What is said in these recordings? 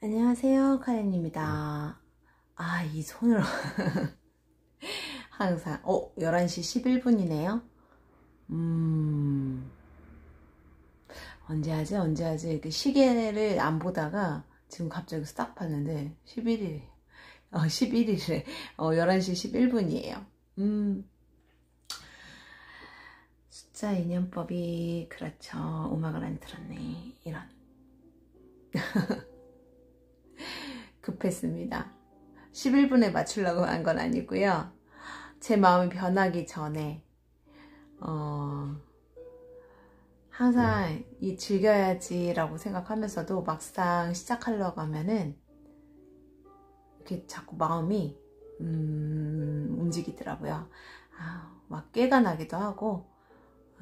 안녕하세요, 카렌입니다. 이 손으로 항상 11시 11분이네요. 언제 하지? 이렇게 시계를 안 보다가 지금 갑자기 싹 봤는데 11일에 11시 11분이에요. 숫자 인연법이 그렇죠. 음악을 안 틀었네. 이런. 급했습니다. 11분에 맞추려고 한 건 아니고요. 제 마음이 변하기 전에 항상 즐겨야지 라고 생각하면서도 막상 시작하려고 하면은 이렇게 자꾸 마음이 움직이더라고요. 막 깨가 나기도 하고.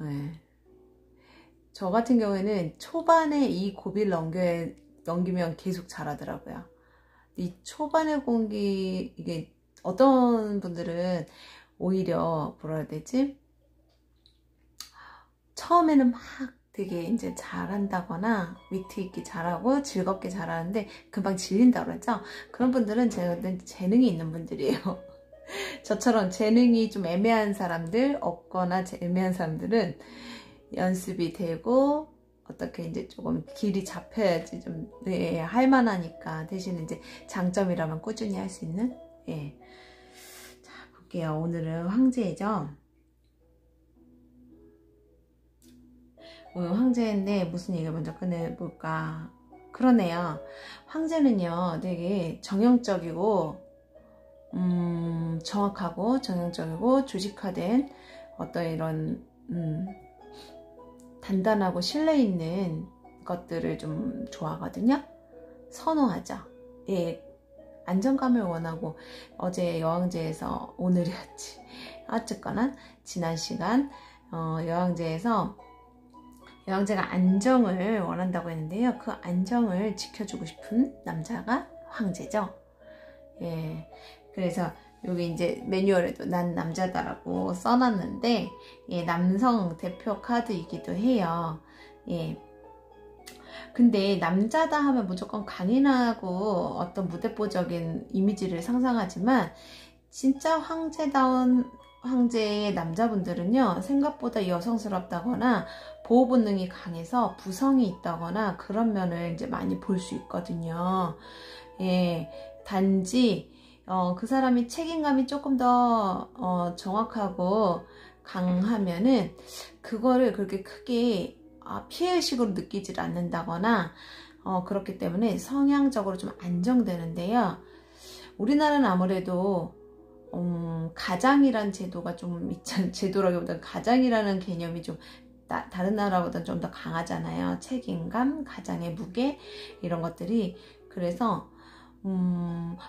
네. 저 같은 경우에는 초반에 이 고비를 넘기면 계속 잘하더라고요. 이 초반의 공기, 이게 어떤 분들은 오히려 뭐라 해야 되지? 처음에는 막 되게 이제 잘한다거나 위트 있게 잘하고 즐겁게 잘하는데 금방 질린다고 그러죠? 그런 분들은 제가 재능이 있는 분들이에요. 저처럼 재능이 좀 애매한 사람들, 없거나 애매한 사람들은 연습이 되고 어떻게 이제 조금 길이 잡혀야지 좀 할만하니까, 대신 이제 장점이라면 꾸준히 할 수 있는. 자, 볼게요. 오늘은 황제죠. 오늘 황제인데 무슨 얘기를 먼저 꺼내볼까? 그러네요. 황제는요 되게 정형적이고 정확하고 정형적이고 조직화된 어떤 이런 단단하고 신뢰 있는 것들을 좀 좋아하거든요. 선호하죠. 안정감을 원하고, 어제 여왕제에서 오늘이었지. 어쨌거나 지난 시간 여왕제에서 여왕제가 안정을 원한다고 했는데요. 그 안정을 지켜주고 싶은 남자가 황제죠. 그래서 여기 이제 매뉴얼에도 난 남자다라고 써놨는데, 남성 대표 카드이기도 해요. 근데 남자다 하면 무조건 강인하고 어떤 무대뽀적인 이미지를 상상하지만, 진짜 황제다운 황제의 남자분들은요, 생각보다 여성스럽다거나 보호 본능이 강해서 부성이 있다거나 그런 면을 이제 많이 볼 수 있거든요. 단지 그 사람이 책임감이 조금 더 정확하고 강하면은 그거를 그렇게 크게 피해의식으로 느끼질 않는다거나 그렇기 때문에 성향적으로 좀 안정되는데요. 우리나라는 아무래도 가장이란 제도가 좀 있잖아요. 제도라기보다는 가장이라는 개념이 좀 다른 나라보다는 좀 더 강하잖아요. 책임감, 가장의 무게, 이런 것들이. 그래서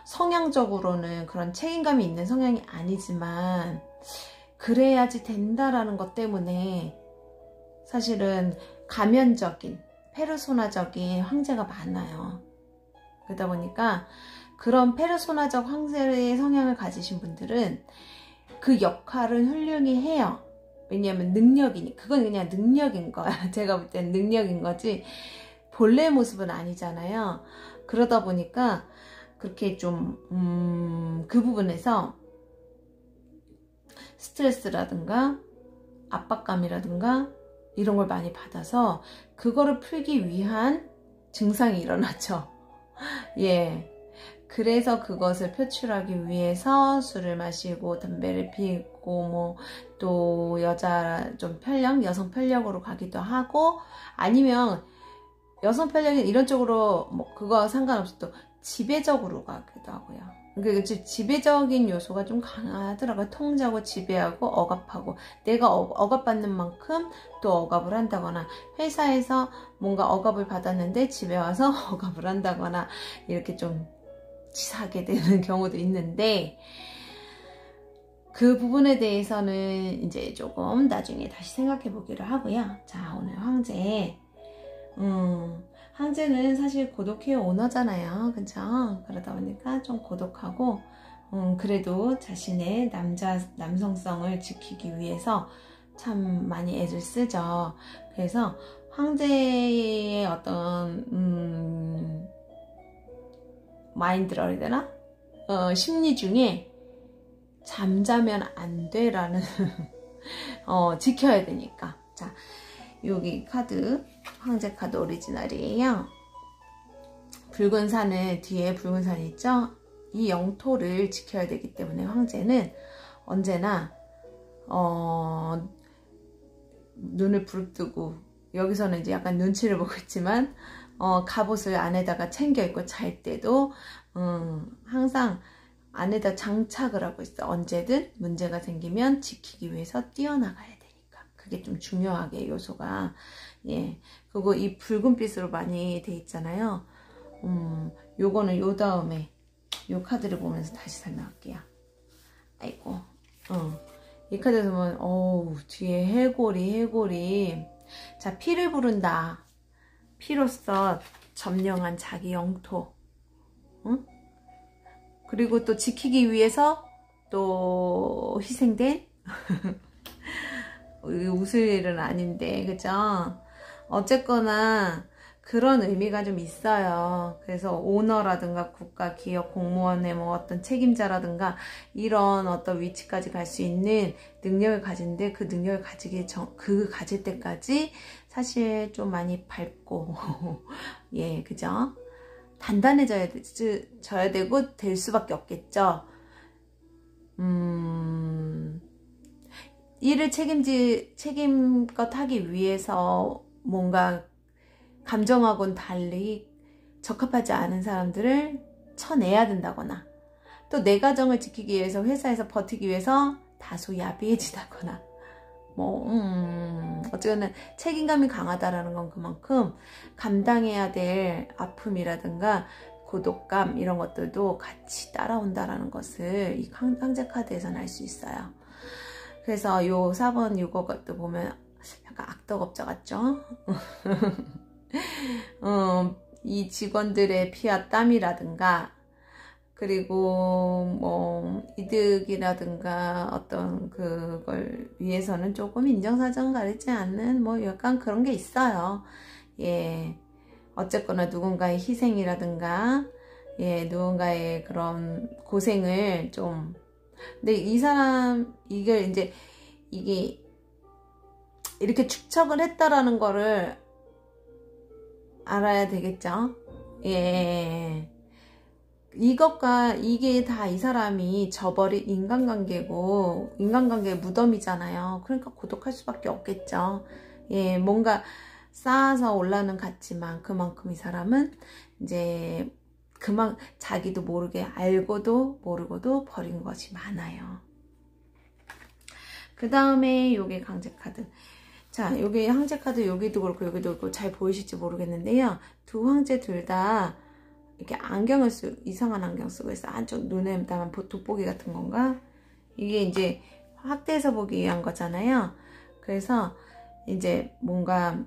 성향적으로는 그런 책임감이 있는 성향이 아니지만 그래야지 된다라는 것 때문에 사실은 가면적인, 페르소나적인 황제가 많아요. 그러다 보니까 그런 페르소나적 황제의 성향을 가지신 분들은 그 역할을 훌륭히 해요. 왜냐하면 능력이니, 그건 그냥 능력인 거야. 제가 볼 때는 능력인 거지 본래 모습은 아니잖아요. 그러다 보니까 그렇게 좀 그 부분에서 스트레스라든가 압박감이라든가 이런 걸 많이 받아서 그거를 풀기 위한 증상이 일어나죠. 그래서 그것을 표출하기 위해서 술을 마시고 담배를 피우고 뭐 또 여자 좀 여성 편력으로 가기도 하고, 아니면 여성 편력이 이런 쪽으로 뭐 그거와 상관없이 또 지배적으로 가기도 하고요. 그러니까 지배적인 요소가 좀 강하더라고요. 통제하고 지배하고 억압하고, 내가 억압받는 만큼 또 억압을 한다거나, 회사에서 뭔가 억압을 받았는데 집에 와서 억압을 한다거나, 이렇게 좀 치사하게 되는 경우도 있는데, 그 부분에 대해서는 이제 조금 나중에 다시 생각해 보기로 하고요. 자, 오늘 황제는 사실 고독해요. 오너잖아요. 그쵸? 그러다 보니까 좀 고독하고, 그래도 자신의 남성성을 지키기 위해서 참 많이 애를 쓰죠. 그래서 황제의 어떤, 마인드라 해야 되나? 심리 중에 잠자면 안 돼라는 지켜야 되니까. 자, 여기 카드 황제 카드 오리지널이에요. 붉은 산을 뒤에 붉은 산이 있죠? 이 영토를 지켜야 되기 때문에 황제는 언제나 눈을 부릅뜨고, 여기서는 이제 약간 눈치를 보고 있지만 갑옷을 안에다가 챙겨 입고 잘 때도 항상 안에다 장착을 하고 있어. 언제든 문제가 생기면 지키기 위해서 뛰어나가야 되니까. 그게 좀 중요하게 요소가. 예. 그리고 이 붉은빛으로 많이 돼 있잖아요. 요거는 요 다음에 요 카드를 보면서 다시 설명할게요. 아이고. 이 카드에서 보면 어우, 뒤에 해골이. 자, 피를 부른다. 피로써 점령한 자기 영토. 응? 그리고 또 지키기 위해서 또 희생된 웃을 일은 아닌데, 그죠? 어쨌거나 그런 의미가 좀 있어요. 그래서 오너라든가 국가, 기업, 공무원의 뭐 어떤 책임자라든가 이런 어떤 위치까지 갈 수 있는 능력을 가진데, 그 능력을 가질 때까지 사실 좀 많이 밟고 예, 그죠? 단단해져야 되고 될 수밖에 없겠죠. 일을 책임껏 하기 위해서 뭔가 감정하고는 달리 적합하지 않은 사람들을 쳐내야 된다거나, 또 내 가정을 지키기 위해서 회사에서 버티기 위해서 다소 야비해지다거나, 어쨌거나 책임감이 강하다라는 건 그만큼 감당해야 될 아픔이라든가 고독감 이런 것들도 같이 따라온다라는 것을 이 황제 카드에서는 알 수 있어요. 그래서 요 4번 요것도 보면 약간 악덕업자 같죠? 이 직원들의 피와 땀이라든가, 그리고 뭐 이득이라든가 어떤 그걸 위해서는 조금 인정사정 가리지 않는 뭐 약간 그런 게 있어요. 예, 어쨌거나 누군가의 희생이라든가, 예, 누군가의 그런 고생을 좀, 근데 이 사람 이게 이렇게 축척을 했다라는 거를 알아야 되겠죠. 예. 이게 다 이 사람이 저버린 인간관계고, 인간관계의 무덤이잖아요. 그러니까 고독할 수밖에 없겠죠. 예, 뭔가 쌓아서 올라는 같지만 그만큼 이 사람은 이제 자기도 모르게 알고도 모르고도 버린 것이 많아요. 그 다음에 요게 강제 카드. 자, 요게 황제 카드, 여기도 그렇고 여기도 그렇고 잘 보이실지 모르겠는데요. 두 황제 둘 다 이렇게 이상한 안경 쓰고 있어. 안쪽 눈에다만 돋보기 같은 건가? 이게 이제 확대해서 보기 위한 거잖아요. 그래서 이제 뭔가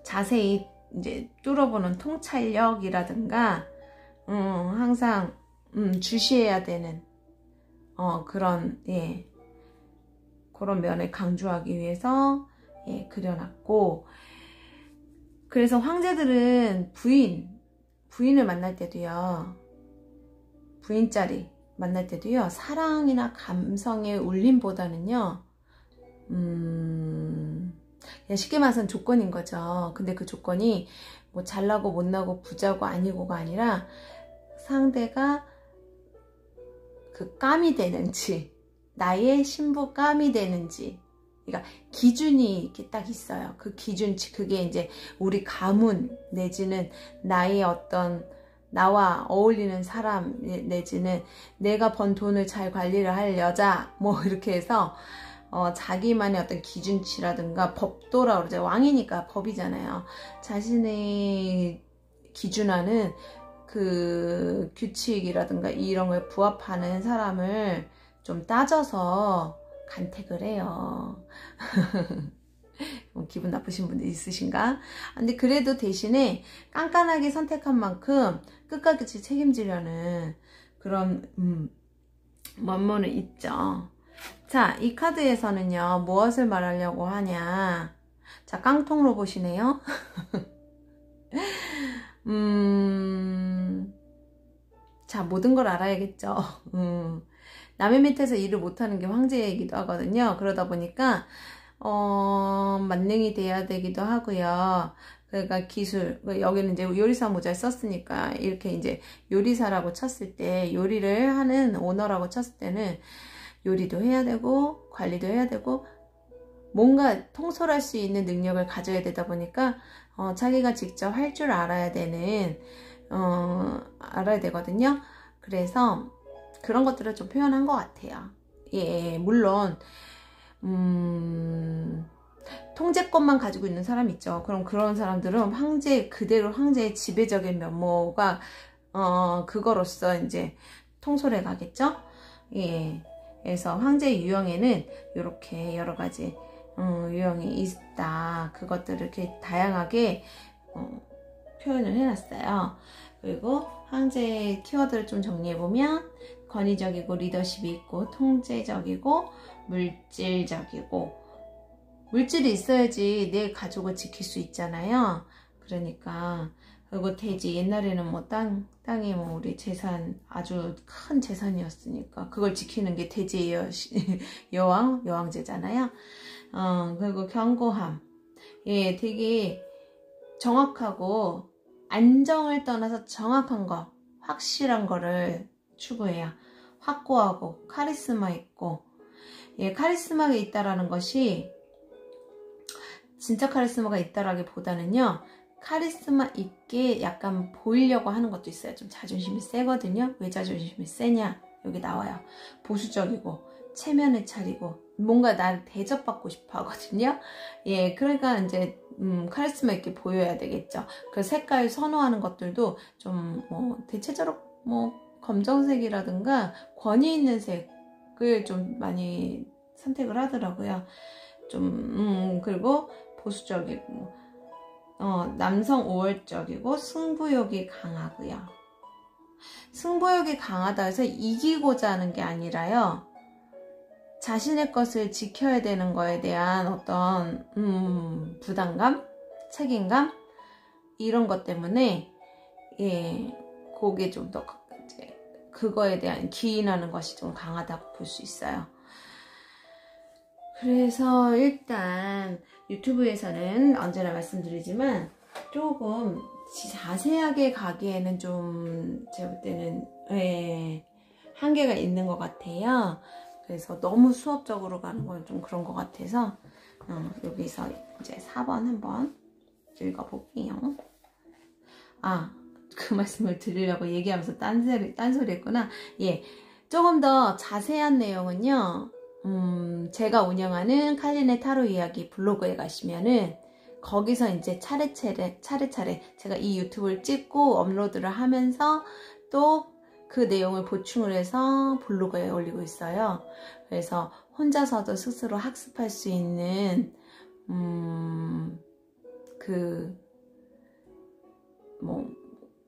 자세히 이제 뚫어보는 통찰력이라든가, 항상, 주시해야 되는, 그런, 예, 그런 면을 강조하기 위해서, 예, 그려놨고, 그래서 황제들은 부인을 만날 때도요, 부인짜리 만날 때도요, 사랑이나 감성의 울림보다는요, 그냥 쉽게 말해서는 조건인 거죠. 근데 그 조건이 뭐 잘나고 못나고 부자고 아니고가 아니라 상대가 그 깜이 되는지, 나의 신부 깜이 되는지, 그러니까 기준이 이렇게 딱 있어요. 그 기준치, 그게 이제 우리 가문 내지는 나의 어떤 나와 어울리는 사람 내지는 내가 번 돈을 잘 관리를 할 여자, 뭐 이렇게 해서 자기만의 어떤 기준치라든가 법도라 그러죠. 왕이니까 법이잖아요. 자신의 기준하는 그 규칙이라든가 이런 거에 부합하는 사람을 좀 따져서 간택을 해요. 기분 나쁘신 분들 있으신가? 근데 그래도 대신에 깐깐하게 선택한 만큼 끝까지 책임지려는 그런 면모는 있죠. 자, 이 카드에서는요, 무엇을 말하려고 하냐. 자, 깡통으로 보시네요. 자, 모든 걸 알아야겠죠. 남의 밑에서 일을 못하는 게 황제이기도 하거든요. 그러다 보니까 만능이 돼야 되기도 하고요. 그러니까 기술, 여기는 이제 요리사 모자를 썼으니까 이렇게 이제 요리사라고 쳤을 때, 요리를 하는 오너라고 쳤을 때는 요리도 해야 되고 관리도 해야 되고 뭔가 통솔할 수 있는 능력을 가져야 되다 보니까 자기가 직접 할 줄 알아야 되는 알아야 되거든요. 그래서 그런 것들을 좀 표현한 것 같아요. 예, 물론 통제권만 가지고 있는 사람 있죠. 그럼 그런 사람들은 황제 그대로 황제의 지배적인 면모가 그거로서 이제 통솔해 가겠죠. 예, 그래서 황제의 유형에는 이렇게 여러 가지 유형이 있다. 그것들을 이렇게 다양하게 표현을 해놨어요. 그리고 황제의 키워드를 좀 정리해보면 권위적이고 리더십이 있고 통제적이고 물질적이고, 물질이 있어야지 내 가족을 지킬 수 있잖아요. 그러니까 그리고 대지, 옛날에는 뭐 땅이 뭐 우리 재산, 아주 큰 재산이었으니까 그걸 지키는 게 대지의 여왕제잖아요. 그리고 견고함. 예, 되게 정확하고 안정을 떠나서 정확한 거, 확실한 거를 추구해요. 확고하고 카리스마 있고. 예, 카리스마가 있다라는 것이 진짜 카리스마가 있다라기보다는요, 카리스마 있게 약간 보이려고 하는 것도 있어요. 좀 자존심이 세거든요. 왜 자존심이 세냐? 여기 나와요. 보수적이고 체면을 차리고 뭔가 나를 대접받고 싶어 하거든요. 예, 그러니까 이제 카리스마 있게 보여야 되겠죠. 그 색깔 선호하는 것들도 좀 뭐 대체적으로 뭐 검정색이라든가 권위 있는 색을 좀 많이 선택을 하더라고요. 좀 그리고 보수적이고 남성 우월적이고 승부욕이 강하고요. 승부욕이 강하다 해서 이기고자 하는 게 아니라요, 자신의 것을 지켜야 되는 거에 대한 어떤 부담감, 책임감 이런 것 때문에 예, 그게 좀 더 그거에 대한 기인하는 것이 좀 강하다고 볼 수 있어요. 그래서 일단 유튜브에서는 언제나 말씀드리지만 조금 자세하게 가기에는 좀 제가 볼 때는 한계가 있는 것 같아요. 그래서 너무 수업적으로 가는 건 좀 그런 것 같아서 여기서 이제 4번 한번 읽어볼게요. 그 말씀을 드리려고 얘기하면서 딴소리 했구나. 예, 조금 더 자세한 내용은요, 제가 운영하는 칼린의 타로 이야기 블로그에 가시면은 거기서 이제 차례차례 제가 이 유튜브를 찍고 업로드를 하면서 또 그 내용을 보충을 해서 블로그에 올리고 있어요. 그래서 혼자서도 스스로 학습할 수 있는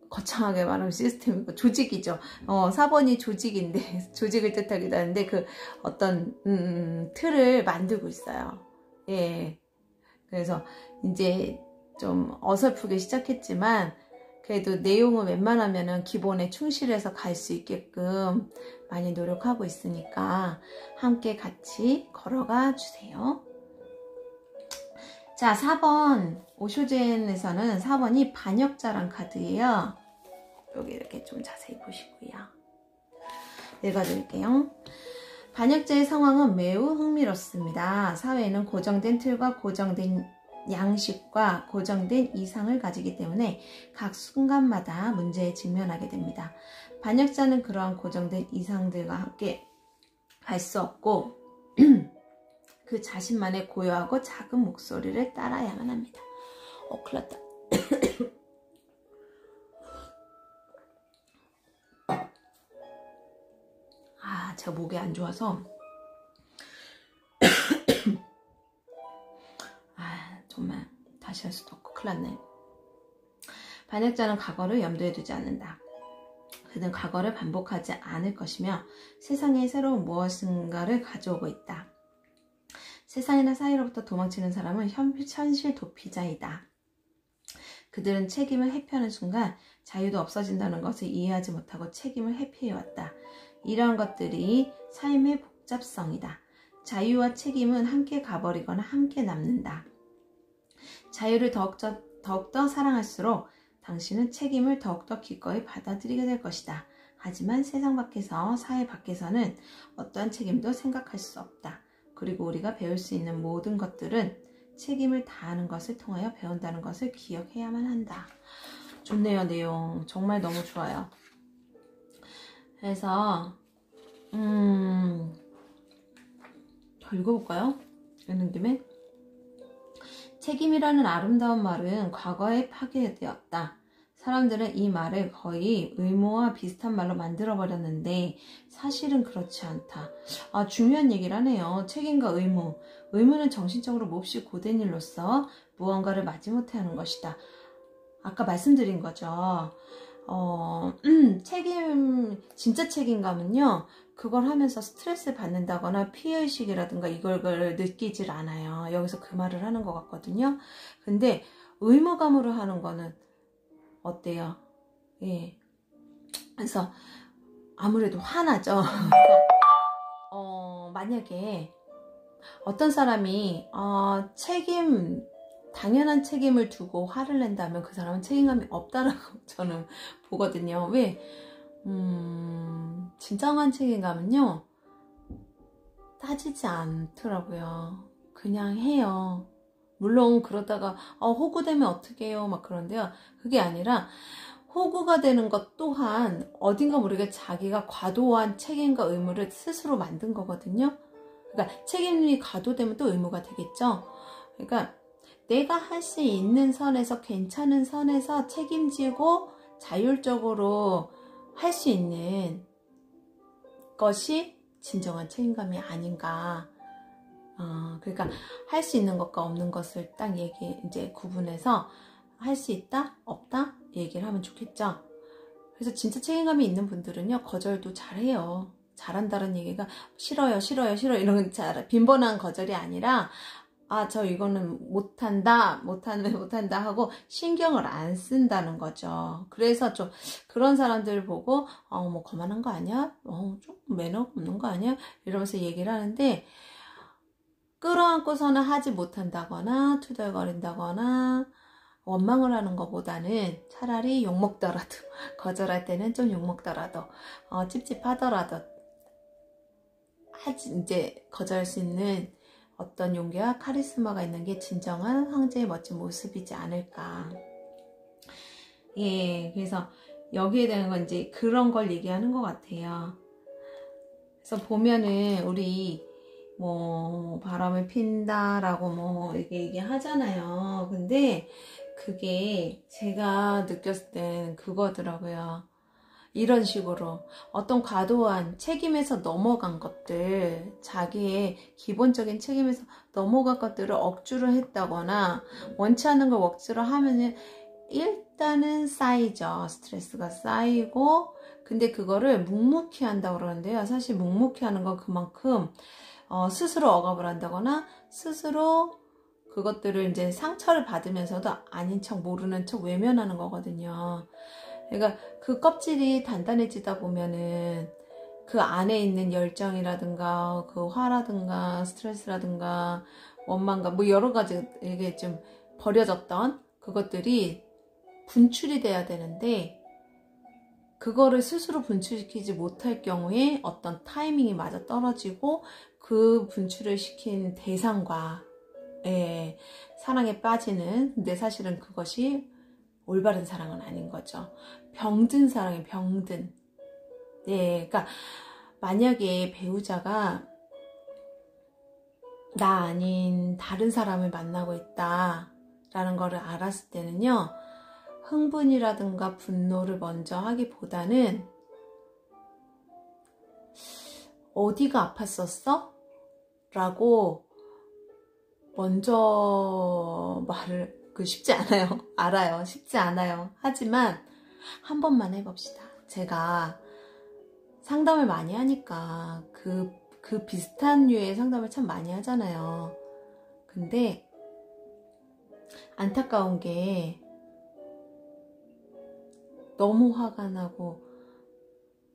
거창하게 말하면 시스템이고 조직이죠. 4번이 조직인데 조직을 뜻하기도 하는데 그 어떤 틀을 만들고 있어요. 예. 그래서 이제 좀 어설프게 시작했지만 그래도 내용은 웬만하면은 기본에 충실해서 갈 수 있게끔 많이 노력하고 있으니까 함께 같이 걸어가 주세요. 자, 4번 오쇼젠에서는 4번이 반역자란 카드예요. 여기 이렇게 좀 자세히 보시고요. 읽어드릴게요. 반역자의 상황은 매우 흥미롭습니다. 사회는 고정된 틀과 고정된 양식과 고정된 이상을 가지기 때문에 각 순간마다 문제에 직면하게 됩니다. 반역자는 그러한 고정된 이상들과 함께 갈 수 없고 그 자신만의 고요하고 작은 목소리를 따라야만 합니다. 큰일 났다. 제가 목이 안 좋아서 정말 다시 할 수도 없고 큰일 났네. 반역자는 과거를 염두에 두지 않는다. 그는 과거를 반복하지 않을 것이며 세상에 새로운 무엇인가를 가져오고 있다. 세상이나 사회로부터 도망치는 사람은 현실 도피자이다. 그들은 책임을 회피하는 순간 자유도 없어진다는 것을 이해하지 못하고 책임을 회피해왔다. 이러한 것들이 삶의 복잡성이다. 자유와 책임은 함께 가버리거나 함께 남는다. 자유를 더욱더 사랑할수록 당신은 책임을 더욱더 기꺼이 받아들이게 될 것이다. 하지만 세상 밖에서, 사회 밖에서는 어떠한 책임도 생각할 수 없다. 그리고 우리가 배울 수 있는 모든 것들은 책임을 다하는 것을 통하여 배운다는 것을 기억해야만 한다. 좋네요, 내용. 정말 너무 좋아요. 그래서 더 읽어볼까요? 읽는 김에. 책임이라는 아름다운 말은 과거에 파괴되었다. 사람들은 이 말을 거의 의무와 비슷한 말로 만들어버렸는데 사실은 그렇지 않다. 중요한 얘기를 하네요. 책임과 의무. 의무는 정신적으로 몹시 고된 일로서 무언가를 마지못해 하는 것이다. 아까 말씀드린 거죠. 진짜 책임감은요, 그걸 하면서 스트레스를 받는다거나 피해의식이라든가 이걸 느끼질 않아요. 여기서 그 말을 하는 것 같거든요. 근데 의무감으로 하는 거는 어때요? 예. 그래서 아무래도 화나죠. 만약에 어떤 사람이 당연한 책임을 두고 화를 낸다면 그 사람은 책임감이 없다라고 저는 보거든요. 왜? 진정한 책임감은요, 따지지 않더라고요. 그냥 해요. 물론 그러다가 호구되면 어떻게 해요? 막 그런데요. 그게 아니라 호구가 되는 것 또한 어딘가 모르게 자기가 과도한 책임과 의무를 스스로 만든 거거든요. 그러니까 책임이 과도되면 또 의무가 되겠죠. 그러니까 내가 할 수 있는 선에서, 괜찮은 선에서 책임지고 자율적으로 할 수 있는 것이 진정한 책임감이 아닌가. 그러니까 할 수 있는 것과 없는 것을 딱 이제 구분해서 할 수 있다, 없다 얘기를 하면 좋겠죠. 그래서 진짜 책임감이 있는 분들은요, 거절도 잘해요. 잘한다는 얘기가 싫어요, 싫어요, 싫어요 이런 빈번한 거절이 아니라 저 이거는 못한다 하고 신경을 안 쓴다는 거죠. 그래서 좀 그런 사람들 보고 뭐 거만한 거 아니야? 좀 매너가 없는 거 아니야? 이러면서 얘기를 하는데, 끌어안고서는 하지 못한다거나 투덜거린다거나 원망을 하는 것보다는 차라리 욕먹더라도 거절할 때는 좀 욕먹더라도 찝찝하더라도 이제 거절할 수 있는 어떤 용기와 카리스마가 있는 게 진정한 황제의 멋진 모습이지 않을까. 예, 그래서 여기에 대한 건 이제 그런 걸 얘기하는 것 같아요. 그래서 보면은 우리 뭐 바람을 핀다라고 뭐 이렇게 얘기하잖아요. 근데 그게 제가 느꼈을 땐 그거더라고요. 이런 식으로 어떤 과도한 책임에서 넘어간 것들, 자기의 기본적인 책임에서 넘어간 것들을 억지로 했다거나 원치 않는 걸 억지로 하면은 일단은 쌓이죠. 스트레스가 쌓이고, 근데 그거를 묵묵히 한다고 그러는데요. 사실 묵묵히 하는 건 그만큼 스스로 억압을 한다거나 스스로 그것들을 이제 상처를 받으면서도 아닌 척 모르는 척 외면하는 거거든요. 그러니까 그 껍질이 단단해지다 보면은 그 안에 있는 열정이라든가 그 화라든가 스트레스라든가 원망감 뭐 여러 가지 이게 좀 버려졌던 그것들이 분출이 돼야 되는데, 그거를 스스로 분출시키지 못할 경우에 어떤 타이밍이 맞아 떨어지고 그 분출을 시킨 대상과 사랑에 빠지는, 근데 사실은 그것이 올바른 사랑은 아닌 거죠. 병든 사랑이 병든. 그러니까 만약에 배우자가 나 아닌 다른 사람을 만나고 있다 라는 거를 알았을 때는요, 흥분이라든가 분노를 먼저 하기보다는 어디가 아팠었어? 라고 먼저 말을, 쉽지 않아요. 알아요. 쉽지 않아요. 하지만 한 번만 해봅시다. 제가 상담을 많이 하니까 그 비슷한 류의 상담을 참 많이 하잖아요. 근데 안타까운 게 너무 화가 나고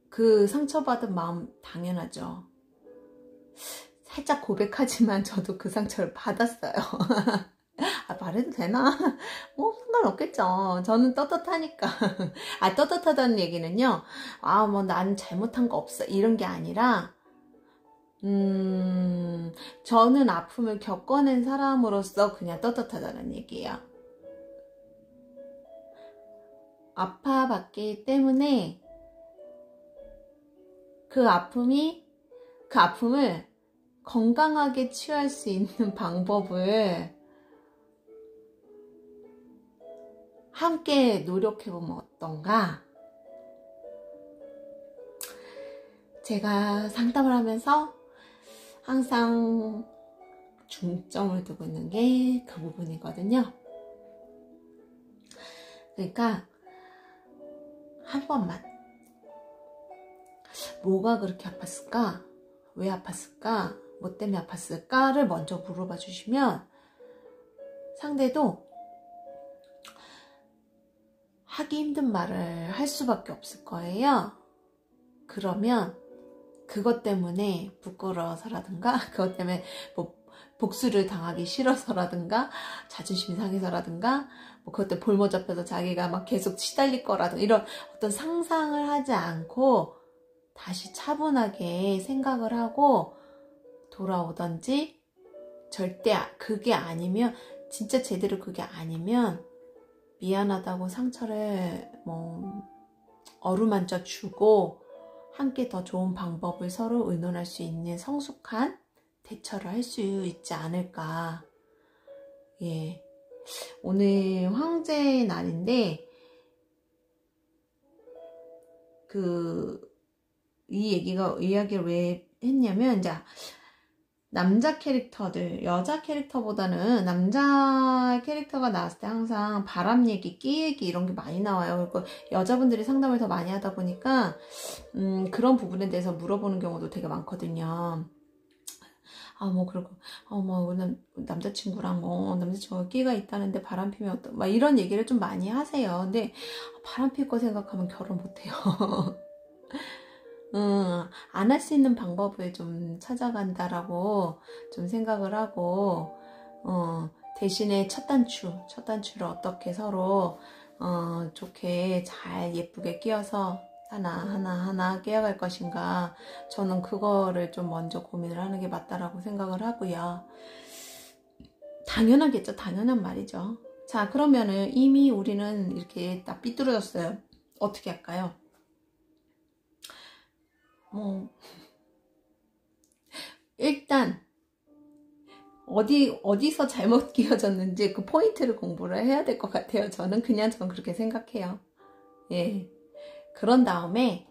그 상처받은 마음 당연하죠. 살짝 고백하지만 저도 그 상처를 받았어요. 아, 말해도 되나? 뭐 상관없겠죠. 저는 떳떳하니까. 아, 떳떳하다는 얘기는요, 아, 뭐 난 잘못한 거 없어 이런 게 아니라 저는 아픔을 겪어낸 사람으로서 그냥 떳떳하다는 얘기예요. 아파봤기 때문에 그 아픔을 건강하게 치유할 수 있는 방법을 함께 노력해보면 어떤가? 제가 상담을 하면서 항상 중점을 두고 있는 게 그 부분이거든요. 그러니까 한 번만 뭐가 그렇게 아팠을까? 왜 아팠을까? 뭐 때문에 아팠을까를 먼저 물어봐 주시면 상대도 하기 힘든 말을 할 수밖에 없을 거예요. 그러면 그것 때문에 부끄러워서라든가 그것 때문에 뭐 복수를 당하기 싫어서라든가 자존심이 상해서라든가 뭐 그것 때문에 볼모 잡혀서 자기가 막 계속 시달릴 거라든가 이런 어떤 상상을 하지 않고 다시 차분하게 생각을 하고 돌아오던지, 절대 그게 아니면 진짜 제대로 그게 아니면 미안하다고 상처를 뭐 어루만져 주고 함께 더 좋은 방법을 서로 의논할 수 있는 성숙한 대처를 할 수 있지 않을까. 예, 오늘 황제의 날인데 이 이야기를 왜 했냐면, 이제 남자 캐릭터들, 여자 캐릭터보다는 남자 캐릭터가 나왔을 때 항상 바람 얘기, 끼 얘기 이런 게 많이 나와요. 그리고 여자분들이 상담을 더 많이 하다 보니까 그런 부분에 대해서 물어보는 경우도 되게 많거든요. 아, 뭐, 그리고, 뭐, 남자친구랑 남자친구가 끼가 있다는데 바람 피면 막 이런 얘기를 좀 많이 하세요. 근데 바람 필 거 생각하면 결혼 못 해요. 안 할 수 있는 방법을 좀 찾아간다라고 좀 생각을 하고, 대신에 첫 단추를 어떻게 서로, 좋게 잘 예쁘게 끼워서 하나 끼워갈 것인가. 저는 그거를 좀 먼저 고민을 하는 게 맞다라고 생각을 하고요. 당연하겠죠. 당연한 말이죠. 자, 그러면은 이미 우리는 이렇게 딱 삐뚤어졌어요. 어떻게 할까요? 일단 어디서 잘못 끼워졌는지 그 포인트를 공부를 해야 될 것 같아요. 저는 그렇게 생각해요. 예. 그런 다음에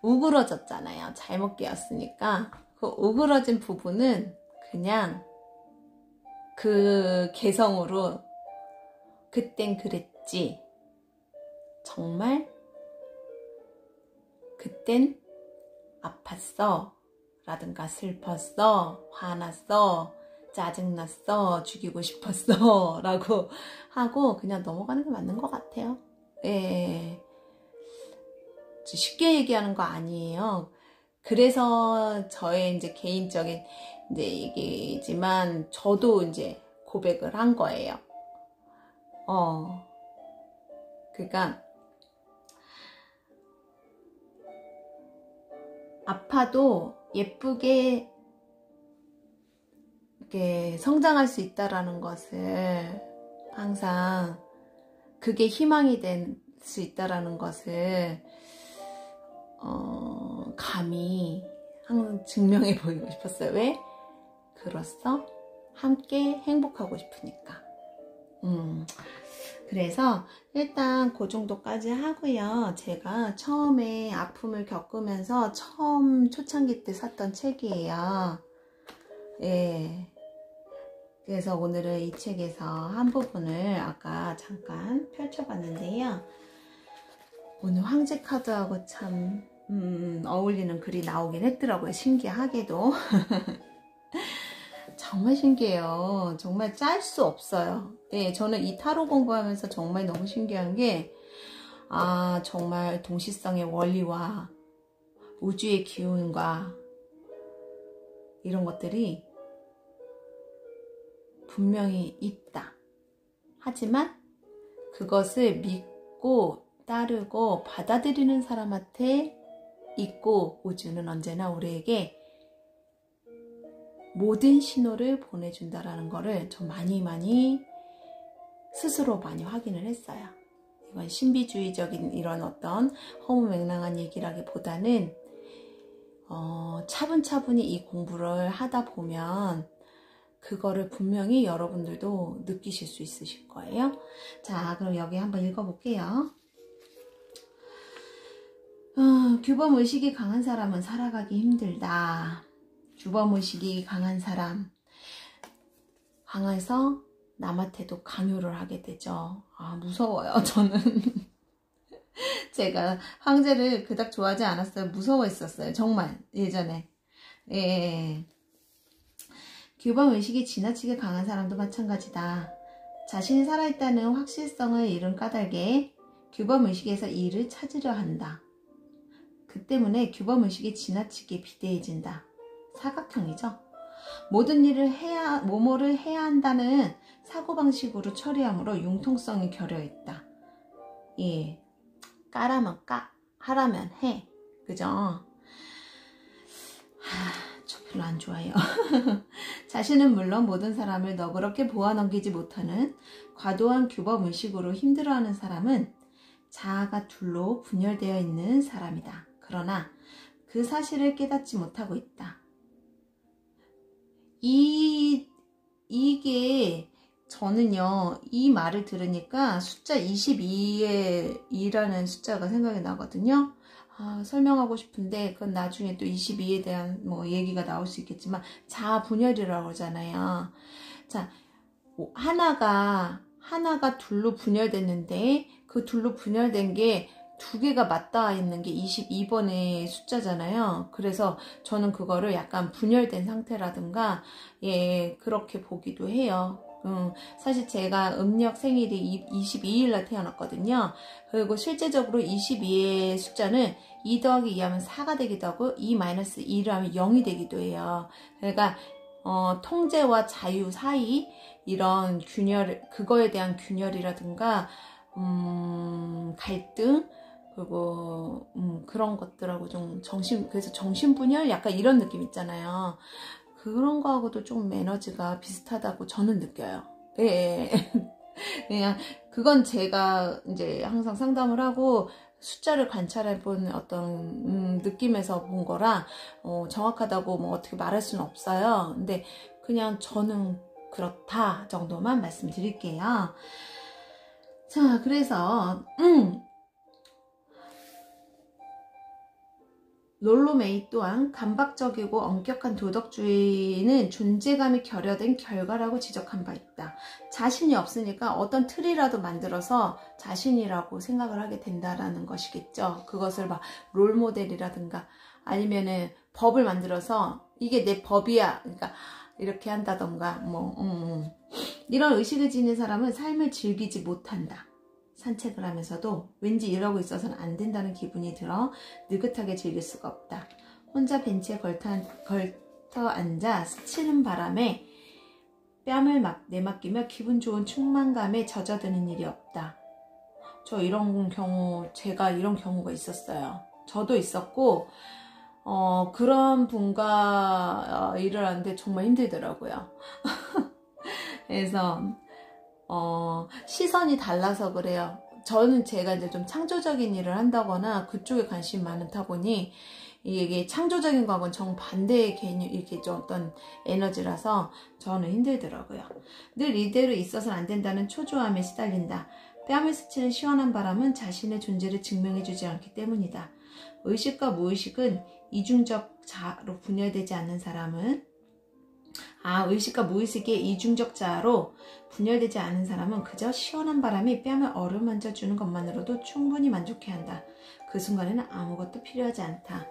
우그러졌잖아요. 잘못 끼웠으니까 그 우그러진 부분은 그냥 그 개성으로 그땐 그랬지. 정말 그땐 아팠어 라든가 슬펐어, 화났어, 짜증났어, 죽이고 싶었어 라고 하고 그냥 넘어가는 게 맞는 것 같아요. 예. 쉽게 얘기하는 거 아니에요. 그래서 저의 이제 개인적인 이제 얘기지만 저도 이제 고백을 한 거예요. 그러니까 아파도 예쁘게 이렇게 성장할 수 있다라는 것을 항상 그게 희망이 될 수 있다라는 것을 감히 항상 증명해 보이고 싶었어요. 왜? 그로써 함께 행복하고 싶으니까. 그래서 일단 그 정도까지 하고요. 제가 처음에 아픔을 겪으면서 처음 초창기 때 샀던 책이에요. 예. 그래서 오늘은 이 책에서 한 부분을 아까 잠깐 펼쳐봤는데요. 오늘 황제 카드하고 참 어울리는 글이 나오긴 했더라고요. 신기하게도. 정말 신기해요. 정말 짤 수 없어요. 예, 저는 이 타로 공부하면서 정말 너무 신기한 게 정말 동시성의 원리와 우주의 기운과 이런 것들이 분명히 있다. 하지만 그것을 믿고 따르고 받아들이는 사람한테 있고, 우주는 언제나 우리에게 모든 신호를 보내준다라는 거를 좀 많이 스스로 많이 확인을 했어요. 이건 신비주의적인 이런 어떤 허무맹랑한 얘기라기보다는 차분차분히 이 공부를 하다 보면 그거를 분명히 여러분들도 느끼실 수 있으실 거예요. 자, 그럼 여기 한번 읽어볼게요. 규범의식이 강한 사람은 살아가기 힘들다. 규범의식이 강한 사람, 강해서 남한테도 강요를 하게 되죠. 무서워요. 저는 제가 황제를 그닥 좋아하지 않았어요. 무서워했었어요. 정말 예전에. 예. 규범의식이 지나치게 강한 사람도 마찬가지다. 자신이 살아있다는 확실성을 잃은 까닭에 규범의식에서 이를 찾으려 한다. 그 때문에 규범의식이 지나치게 비대해진다. 사각형이죠. 모든 일을 뭐뭐를 해야 한다는 사고방식으로 처리하므로 융통성이 결여있다. 예. 까라면 까, 하라면 해. 그죠? 저 별로 안 좋아해요. 자신은 물론 모든 사람을 너그럽게 보아넘기지 못하는 과도한 규범의식으로 힘들어하는 사람은 자아가 둘로 분열되어 있는 사람이다. 그러나 그 사실을 깨닫지 못하고 있다. 이게 저는요, 이 말을 들으니까 숫자 22에 2라는 숫자가 생각이 나거든요. 설명하고 싶은데 그건 나중에 또 22에 대한 얘기가 나올 수 있겠지만, 자아 분열이라고 그러잖아요. 자, 하나가 둘로 분열됐는데 그 둘로 분열된 게 두 개가 맞닿아 있는 게 22번의 숫자잖아요. 그래서 저는 그거를 약간 분열된 상태라든가, 예, 그렇게 보기도 해요. 사실 제가 음력 생일이 22일 날 태어났거든요. 그리고 실제적으로 22의 숫자는 2 더하기 2 하면 4가 되기도 하고 2 마이너스 2를 하면 0이 되기도 해요. 그러니까 통제와 자유 사이 이런 균열, 그거에 대한 균열이라든가 갈등, 그리고 그런 것들하고 좀 그래서 정신분열? 약간 이런 느낌 있잖아요. 그런 거하고도 조금 에너지가 비슷하다고 저는 느껴요. 예. 그냥 그건 제가 이제 항상 상담을 하고 숫자를 관찰해 본 어떤 느낌에서 본 거라 정확하다고 어떻게 말할 수는 없어요. 근데 그냥 저는 그렇다 정도만 말씀드릴게요. 자, 그래서 롤로메이 또한 감박적이고 엄격한 도덕주의는 존재감이 결여된 결과라고 지적한 바 있다. 자신이 없으니까 어떤 틀이라도 만들어서 자신이라고 생각을 하게 된다라는 것이겠죠. 그것을 막 롤모델이라든가 아니면은 법을 만들어서 이게 내 법이야, 그러니까 이렇게 한다던가 이런 의식을 지닌 사람은 삶을 즐기지 못한다. 산책을 하면서도 왠지 이러고 있어서는 안 된다는 기분이 들어 느긋하게 즐길 수가 없다. 혼자 벤치에 걸터 앉아 스치는 바람에 뺨을 내맡기며 기분 좋은 충만감에 젖어드는 일이 없다. 저 이런 경우, 제가 이런 경우가 있었어요. 저도 있었고 그런 분과 일을 하는데 정말 힘들더라고요. 그래서 시선이 달라서 그래요. 저는 제가 이제 좀 창조적인 일을 한다거나 그쪽에 관심이 많다 보니 이게 창조적인 거하고는 정반대의 개념, 이렇게 좀 어떤 에너지라서 저는 힘들더라고요. 늘 이대로 있어서는 안 된다는 초조함에 시달린다. 뺨을 스치는 시원한 바람은 자신의 존재를 증명해주지 않기 때문이다. 의식과 무의식은 이중적 자로 분열되지 않는 사람은 의식과 무의식의 이중적 자로 분열되지 않은 사람은 그저 시원한 바람이 뺨을 어루만져 주는 것만으로도 충분히 만족해한다. 그 순간에는 아무것도 필요하지 않다.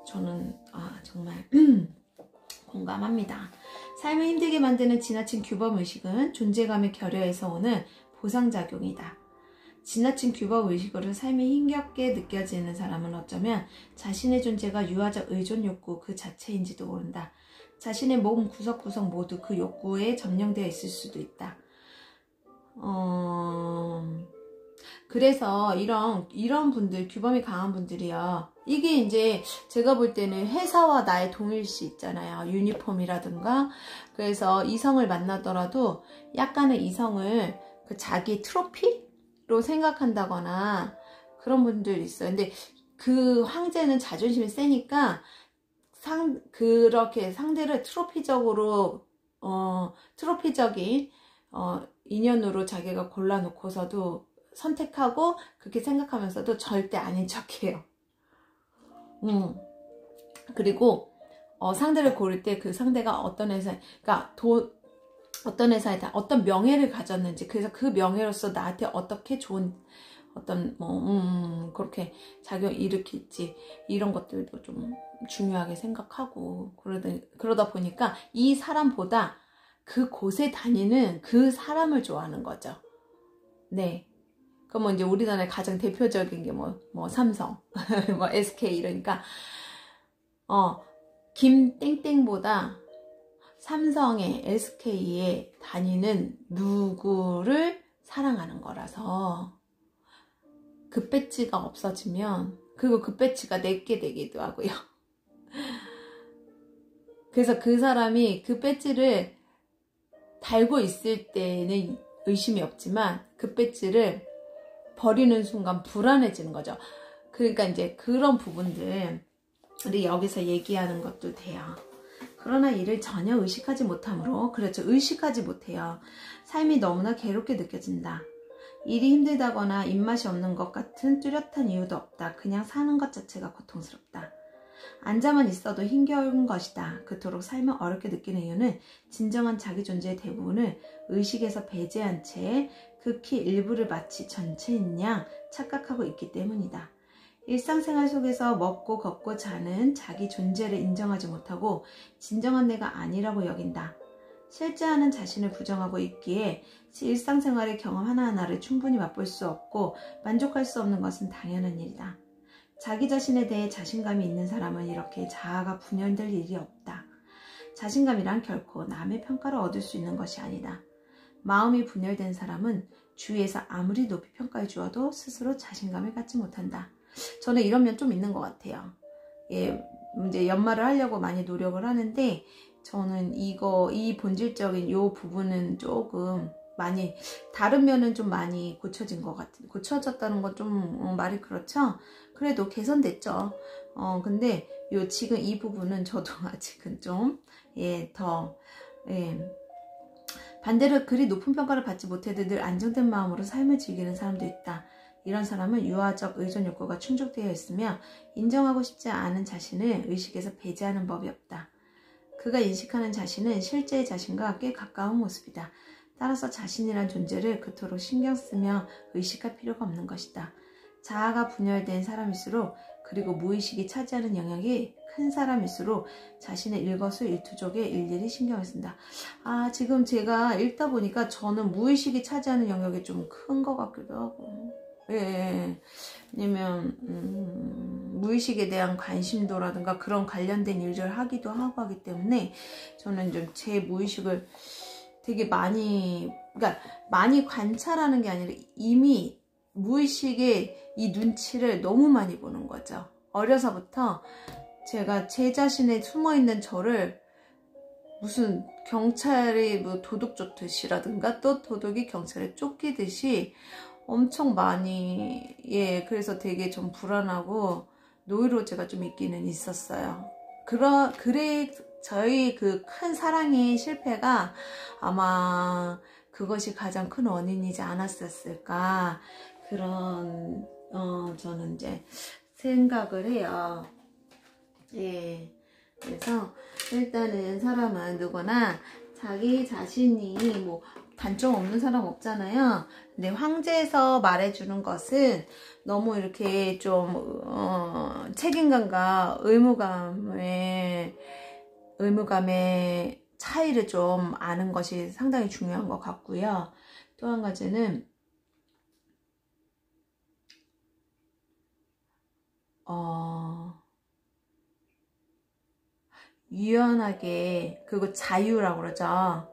저는 정말 공감합니다. 삶을 힘들게 만드는 지나친 규범의식은 존재감의 결여에서 오는 보상작용이다. 지나친 규범 의식으로 삶이 힘겹게 느껴지는 사람은 어쩌면 자신의 존재가 유아적 의존 욕구 그 자체인지도 모른다. 자신의 몸 구석구석 모두 그 욕구에 점령되어 있을 수도 있다. 그래서 이런 분들, 규범이 강한 분들이요. 이게 이제 제가 볼 때는 회사와 나의 동일시 있잖아요. 유니폼이라든가. 그래서 이성을 만나더라도 약간의 이성을 그 자기 트로피로 생각한다거나 그런 분들이 있어요. 근데 그 황제는 자존심이 세니까 그렇게 상대를 트로피적인 인연으로 자기가 골라놓고서도 선택하고 그렇게 생각하면서도 절대 아닌 척해요. 그리고 상대를 고를 때 그 상대가 어떤 회사, 그러니까 어떤 회사에 어떤 명예를 가졌는지, 그래서 그 명예로서 나한테 어떻게 좋은 어떤 그렇게 작용을 일으킬지 이런 것들도 좀 중요하게 생각하고 그러다 보니까 이 사람보다 그 곳에 다니는 그 사람을 좋아하는 거죠. 네. 그럼 이제 우리나라의 가장 대표적인 게 삼성, SK 이러니까 김땡땡보다 삼성에 SK에 다니는 누구를 사랑하는 거라서 그 배지가 없어지면 그리고 그 배지가 내게 되기도 하고요. 그래서 그 사람이 그 배지를 달고 있을 때는 의심이 없지만 그 배지를 버리는 순간 불안해지는 거죠. 그러니까 이제 그런 부분들이 여기서 얘기하는 것도 돼요. 그러나 이를 전혀 의식하지 못하므로, 그렇죠, 의식하지 못해요. 삶이 너무나 괴롭게 느껴진다. 일이 힘들다거나 입맛이 없는 것 같은 뚜렷한 이유도 없다. 그냥 사는 것 자체가 고통스럽다. 앉아만 있어도 힘겨운 것이다. 그토록 삶을 어렵게 느끼는 이유는 진정한 자기 존재의 대부분을 의식에서 배제한 채 극히 일부를 마치 전체인 양 착각하고 있기 때문이다. 일상생활 속에서 먹고 걷고 자는 자기 존재를 인정하지 못하고 진정한 내가 아니라고 여긴다. 실제하는 자신을 부정하고 있기에 일상생활의 경험 하나하나를 충분히 맛볼 수 없고 만족할 수 없는 것은 당연한 일이다. 자기 자신에 대해 자신감이 있는 사람은 이렇게 자아가 분열될 일이 없다. 자신감이란 결코 남의 평가를 얻을 수 있는 것이 아니다. 마음이 분열된 사람은 주위에서 아무리 높이 평가해 주어도 스스로 자신감을 갖지 못한다. 저는 이런 면 좀 있는 것 같아요. 예, 이제 연말을 하려고 많이 노력을 하는데 저는 이 본질적인 이 부분은 조금 많이, 다른 면은 좀 많이 고쳐진 것 같은, 고쳐졌다는 건 좀 말이 그렇죠. 그래도 개선됐죠. 근데 지금 이 부분은 저도 아직은 좀 반대로 그리 높은 평가를 받지 못해도 늘 안정된 마음으로 삶을 즐기는 사람도 있다. 이런 사람은 유아적 의존 욕구가 충족되어 있으며 인정하고 싶지 않은 자신을 의식에서 배제하는 법이 없다. 그가 인식하는 자신은 실제의 자신과 꽤 가까운 모습이다. 따라서 자신이란 존재를 그토록 신경 쓰며 의식할 필요가 없는 것이다. 자아가 분열된 사람일수록, 그리고 무의식이 차지하는 영역이 큰 사람일수록 자신의 일거수일투족에 일일이 신경을 쓴다. 지금 제가 읽다 보니까 저는 무의식이 차지하는 영역이 좀 큰 것 같기도 하고, 왜냐면 무의식에 대한 관심도라든가 그런 관련된 일들을 하기도 하고 하기 때문에 저는 좀 제 무의식을 되게 많이 관찰하는 게 아니라 이미 무의식의 이 눈치를 너무 많이 보는 거죠. 어려서부터 제가 제 자신의 숨어있는 저를 무슨 경찰이 도둑 쫓듯이라든가 또 도둑이 경찰에 쫓기듯이 엄청 많이, 그래서 되게 좀 불안하고 노이로제가 좀 있기는 있었어요. 그래 저희 그 큰 사랑의 실패가 아마 그것이 가장 큰 원인이지 않았었을까, 그런 저는 이제 생각을 해요. 그래서 일단은 사람은 누구나 자기 자신이 단점 없는 사람 없잖아요. 근데 황제에서 말해주는 것은 너무 이렇게 좀 책임감과 의무감의 차이를 좀 아는 것이 상당히 중요한 것 같고요. 또 한 가지는 유연하게, 그리고 자유라고 그러죠.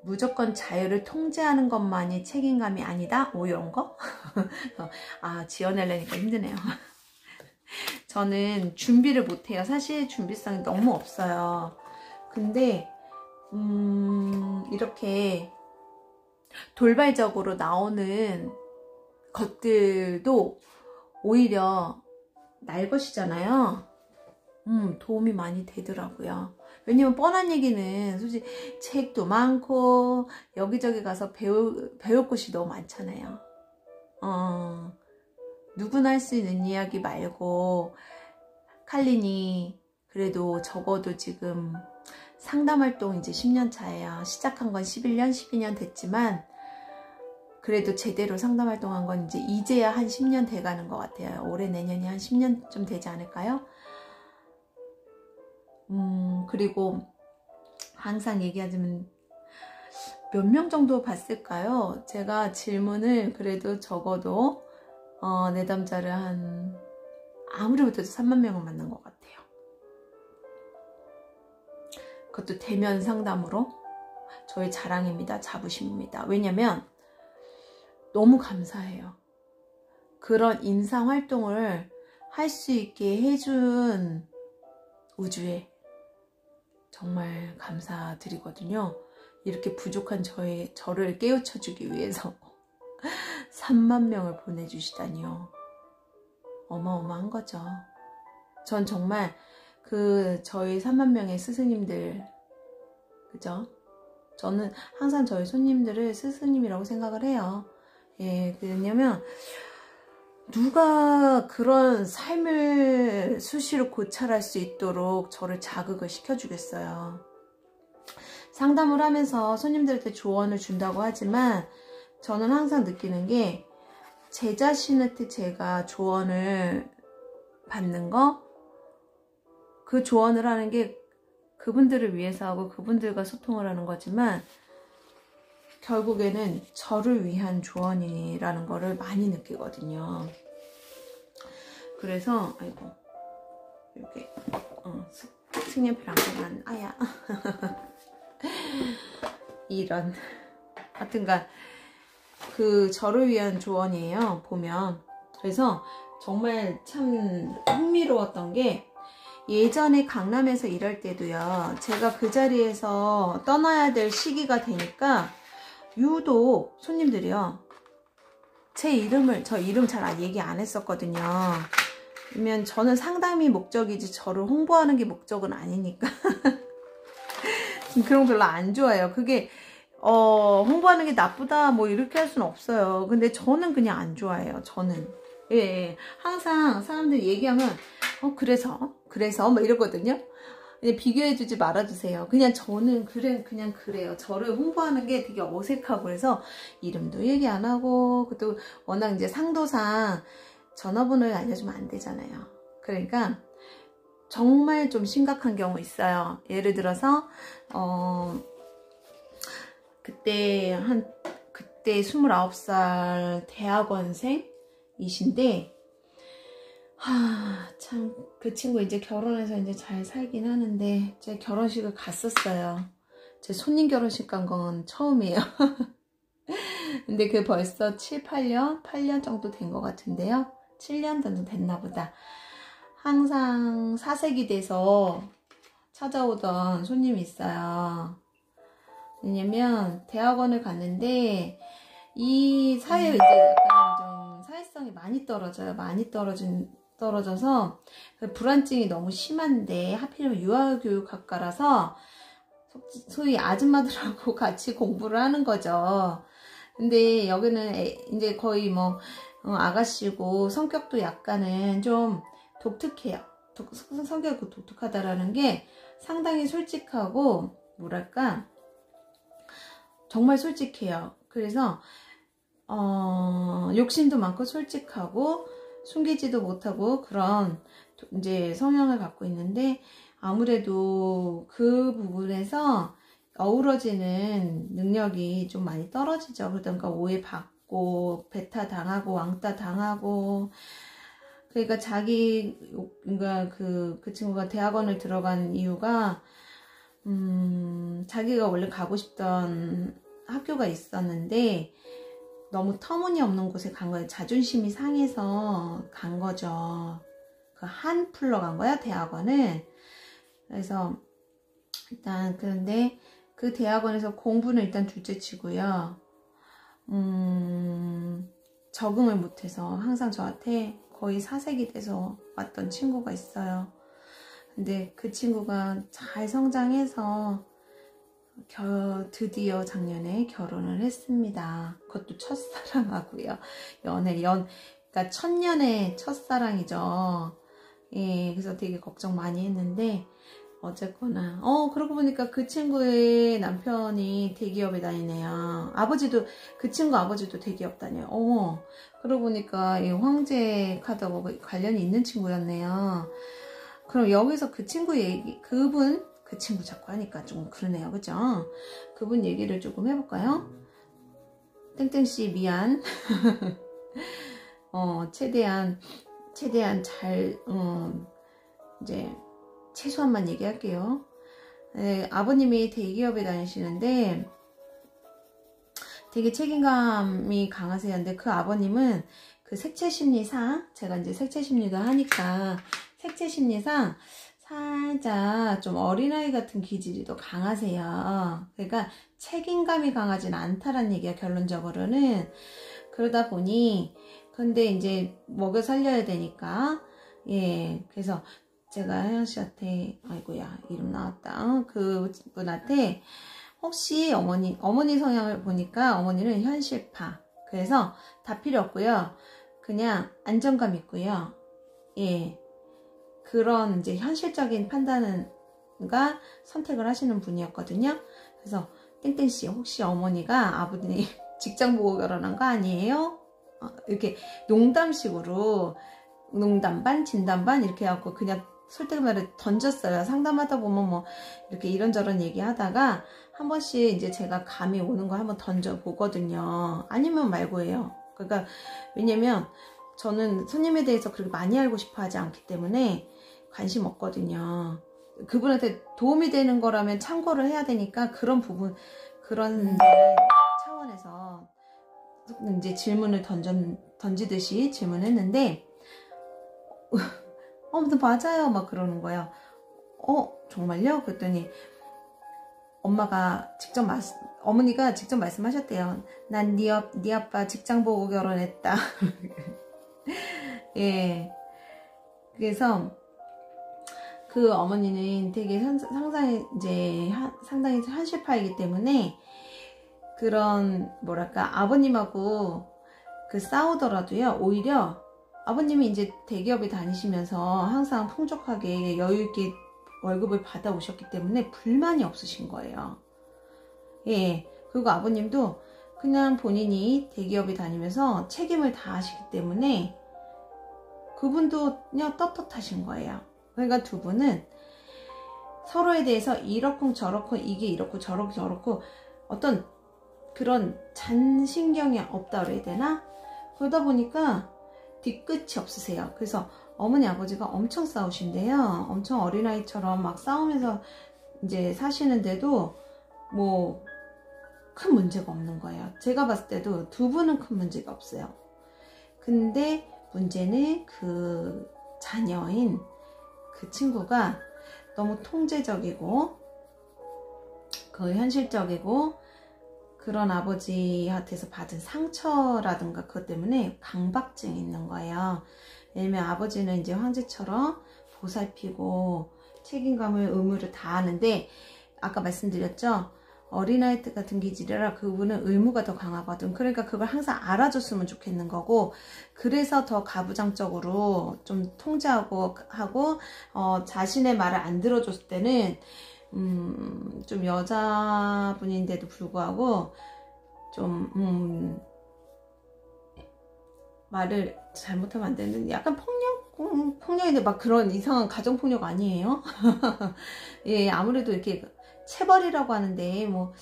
무조건 자유를 통제하는 것만이 책임감이 아니다? 뭐 이런 거? 지어내려니까 힘드네요. 저는 준비를 못해요. 사실 준비성이 너무 없어요. 근데 이렇게 돌발적으로 나오는 것들도 오히려 날 것이잖아요. 도움이 많이 되더라고요. 왜냐면 뻔한 얘기는 솔직히 책도 많고 여기저기 가서 배울 곳이 너무 많잖아요. 누구나 할 수 있는 이야기 말고 칼린이 그래도 적어도 지금 상담활동 이제 10년 차예요. 시작한 건 11년, 12년 됐지만 그래도 제대로 상담활동한 건 이제야 한 10년 돼가는 것 같아요. 올해 내년이 한 10년 좀 되지 않을까요? 그리고 항상 얘기하자면 몇 명 정도 봤을까요? 제가 질문을 그래도 적어도 내담자를 아무리 못해도 3만 명을 만난 것 같아요. 그것도 대면 상담으로. 저의 자랑입니다. 자부심입니다. 왜냐면 너무 감사해요. 그런 인상활동을 할 수 있게 해준 우주에 정말 감사드리거든요. 이렇게 부족한 저를 깨우쳐주기 위해서 3만 명을 보내주시다니요. 어마어마한 거죠. 전 정말 저희 3만 명의 스승님들, 그죠? 저는 항상 저희 손님들을 스승님이라고 생각을 해요. 예, 왜냐면 누가 그런 삶을 수시로 고찰할 수 있도록 저를 자극을 시켜주겠어요. 상담을 하면서 손님들한테 조언을 준다고 하지만 저는 항상 느끼는 게 제 자신한테 제가 조언을 받는 거, 그 조언을 하는 게 그분들을 위해서 하고 그분들과 소통을 하는 거지만 결국에는 저를 위한 조언이라는 거를 많이 느끼거든요. 그래서 아이고 이렇게 색연필 안 가면 아야 이런 하여튼간 저를 위한 조언이에요. 보면 그래서 정말 참 흥미로웠던 게 예전에 강남에서 일할 때도요. 제가 그 자리에서 떠나야 될 시기가 되니까 유독 손님들이요. 저 이름 잘 얘기 안 했었거든요. 그러면 저는 상담이 목적이지 저를 홍보하는 게 목적은 아니니까. 그런 거 별로 안 좋아해요. 그게 홍보하는 게 나쁘다 뭐 이렇게 할 수는 없어요. 근데 저는 그냥 안 좋아해요. 저는. 예. 항상 사람들이 얘기하면 그래서 뭐 이러거든요. 비교해주지 말아주세요. 그냥 저는 그냥 그래요. 저를 홍보하는 게 되게 어색하고 그래서 이름도 얘기 안 하고 또 워낙 이제 상도상 전화번호를 알려주면 안 되잖아요. 그러니까 정말 좀 심각한 경우 있어요. 예를 들어서 그때 29살 대학원생이신데 참 그 친구 이제 결혼해서 이제 잘 살긴 하는데 제 결혼식을 갔었어요. 제 손님 결혼식 간 건 처음이에요. 근데 그게 벌써 8년 정도 된 것 같은데요. 7년 정도 됐나 보다. 항상 사색이 돼서 찾아오던 손님이 있어요. 왜냐면 대학원을 갔는데 이 이제 약간 좀 사회성이 많이 떨어져요. 떨어져서 불안증이 너무 심한데 하필이면 유아교육학과라서 소위 아줌마들하고 같이 공부를 하는 거죠. 근데 여기는 이제 거의 뭐 아가씨고 성격도 약간은 좀 독특해요. 성격이 독특하다라는 게 상당히 솔직하고 뭐랄까 정말 솔직해요. 그래서 욕심도 많고 솔직하고 숨기지도 못하고 그런 이제 성향을 갖고 있는데 아무래도 그 부분에서 어우러지는 능력이 좀 많이 떨어지죠. 그러니까 오해받고 배타 당하고 왕따 당하고 그러니까 그러니까 그 친구가 대학원을 들어간 이유가, 자기가 원래 가고 싶던 학교가 있었는데, 너무 터무니없는 곳에 간 거예요. 자존심이 상해서 간 거죠. 그 한풀러 간 거야, 대학원을. 그래서, 일단, 그런데 그 대학원에서 공부는 일단 둘째 치고요. 적응을 못해서 항상 저한테 거의 사색이 돼서 왔던 친구가 있어요. 근데 그 친구가 잘 성장해서 드디어 작년에 결혼을 했습니다. 그것도 첫사랑하고요. 그러니까 천년의 첫사랑이죠. 예, 그래서 되게 걱정 많이 했는데, 어쨌거나. 그러고 보니까 그 친구의 남편이 대기업에 다니네요. 그 친구 아버지도 대기업 다녀요. 그러고 보니까 이 황제 카드하고 관련이 있는 친구였네요. 그럼 여기서 그 친구 그 친구 자꾸 하니까 좀 그러네요. 그죠? 그분 얘기를 조금 해볼까요? 땡땡씨 미안. 최대한 잘, 이제, 최소한만 얘기할게요. 네, 아버님이 대기업에 다니시는데, 되게 책임감이 강하세요. 근데 그 아버님은 그 색채심리상, 제가 이제 색채심리도 하니까, 색채심리상, 살짝 좀 어린아이 같은 기질이 또 강하세요. 그러니까 책임감이 강하진 않다라는 얘기야, 결론적으로는. 그러다 보니, 근데 이제 먹여 살려야 되니까, 예, 그래서 제가 혜연 씨한테, 아이고야, 이름 나왔다. 그분한테, 혹시 어머니 성향을 보니까 어머니는 현실파. 그래서 다 필요 없고요. 그냥 안정감 있고요. 예. 그런 이제 현실적인 판단과 선택을 하시는 분이었거든요. 그래서 땡땡씨 혹시 어머니가 아버님 직장 보고 결혼한 거 아니에요? 이렇게 농담식으로 농담 반 진담 반 이렇게 해갖고 그냥 솔직히 말해 던졌어요. 상담하다 보면 뭐 이렇게 이런저런 얘기하다가 한 번씩 이제 제가 감이 오는 거 한번 던져보거든요. 아니면 말고예요. 그러니까 왜냐면 저는 손님에 대해서 그렇게 많이 알고 싶어 하지 않기 때문에 관심 없거든요. 그분한테 도움이 되는 거라면 참고를 해야 되니까 그런 차원에서 이제 질문을 던지듯이 질문했는데, 맞아요. 막 그러는 거예요. 정말요? 그랬더니, 어머니가 직접 말씀하셨대요. 난 네 아빠 직장 보고 결혼했다. 예. 그래서, 그 어머니는 되게 상당히 현실파이기 때문에 그런 뭐랄까 아버님하고 싸우더라도요 오히려 아버님이 이제 대기업에 다니시면서 항상 풍족하게 여유있게 월급을 받아오셨기 때문에 불만이 없으신 거예요. 예. 그리고 아버님도 그냥 본인이 대기업에 다니면서 책임을 다하시기 때문에 그분도 그냥 떳떳하신 거예요. 그러니까 두 분은 서로에 대해서 이렇고 저렇고 이게 이렇고 저렇고 어떤 그런 잔신경이 없다 그래야 되나? 그러다 보니까 뒤끝이 없으세요. 그래서 어머니 아버지가 엄청 싸우신대요. 엄청 어린아이처럼 막 싸우면서 이제 사시는데도 뭐 큰 문제가 없는 거예요. 제가 봤을 때도 두 분은 큰 문제가 없어요. 근데 문제는 그 자녀인 그 친구가 너무 통제적이고 현실적이고 그런 아버지한테서 받은 상처라든가 그것 때문에 강박증이 있는 거예요. 왜냐면 아버지는 이제 황제처럼 보살피고 책임감을 의무를 다하는데 아까 말씀드렸죠. 어린아이 같은 기질이라 그분은 의무가 더 강하거든. 그러니까 그걸 항상 알아줬으면 좋겠는 거고 그래서 더 가부장적으로 좀 통제하고 자신의 말을 안 들어줬을 때는 좀 여자분인데도 불구하고 좀 말을 잘못하면 안 되는 약간 폭력인데 막 그런 이상한 가정폭력 아니에요? 예, 아무래도 이렇게 체벌이라고 하는데 뭐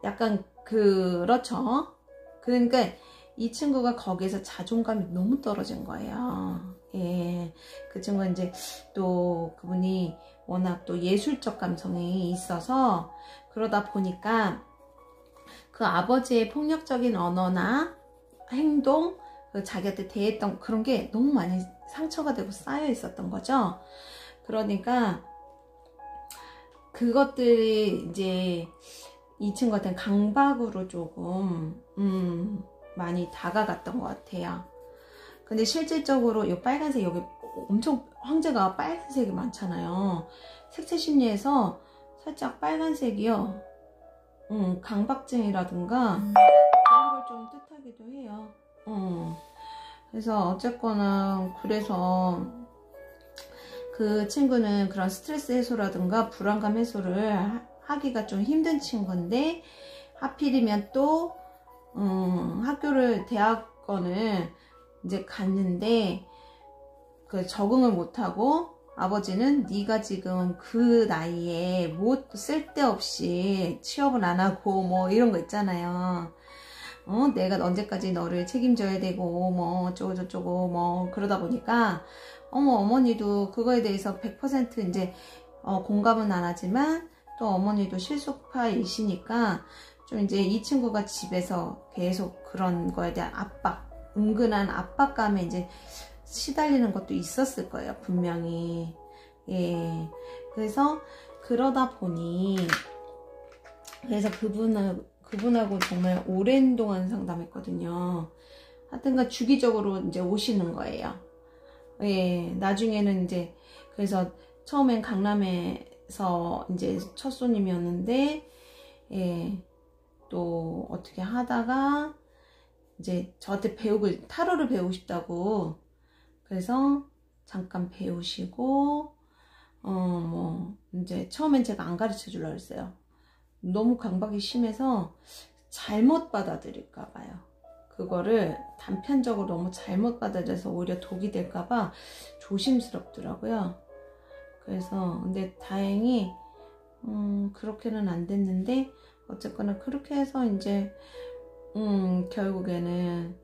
약간 그렇죠. 그러니까 이 친구가 거기에서 자존감이 너무 떨어진 거예요. 예, 그 친구가 이제 또 그분이 워낙 또 예술적 감성이 있어서 그러다 보니까 그 아버지의 폭력적인 언어나 행동, 그 자기한테 대했던 그런 게 너무 많이 상처가 되고 쌓여 있었던 거죠. 그러니까 그것들이 이제 이 친구한테는 강박으로 조금 많이 다가갔던 것 같아요. 근데 실질적으로 이 빨간색, 여기 엄청 황제가 빨간색이 많잖아요. 색채 심리에서 살짝 빨간색이요, 강박증이라든가 그런 걸 좀 뜻하기도 해요. 그래서 어쨌거나 그래서 그 친구는 그런 스트레스 해소라든가 불안감 해소를 하기가 좀 힘든 친구인데, 하필이면 또 대학원을 이제 갔는데 그 적응을 못하고, 아버지는 네가 지금 그 나이에 뭐 쓸데없이 취업을 안 하고 뭐 이런 거 있잖아요. 내가 언제까지 너를 책임져야 되고 뭐 어쩌고 저쩌고 뭐 그러다 보니까 어머니도 그거에 대해서 100% 이제 공감은 안 하지만 또 어머니도 실속파이시니까 좀 이제 이 친구가 집에서 계속 그런 거에 대한 은근한 압박감에 이제 시달리는 것도 있었을 거예요, 분명히. 예. 그래서 그러다 보니, 그래서 그분하고 정말 오랜 동안 상담했거든요. 하여튼간 주기적으로 이제 오시는 거예요. 예. 나중에는 이제, 그래서 처음엔 강남에서 이제 첫 손님이었는데, 예. 또 어떻게 하다가 이제 저한테 타로를 배우고 싶다고, 그래서 잠깐 배우시고 뭐 이제 처음엔 제가 안 가르쳐 주려고 했어요. 너무 강박이 심해서 잘못 받아들일까 봐요. 그거를 단편적으로 너무 잘못 받아들여서 오히려 독이 될까 봐 조심스럽더라고요. 그래서 근데 다행히 그렇게는 안 됐는데, 어쨌거나 그렇게 해서 이제 결국에는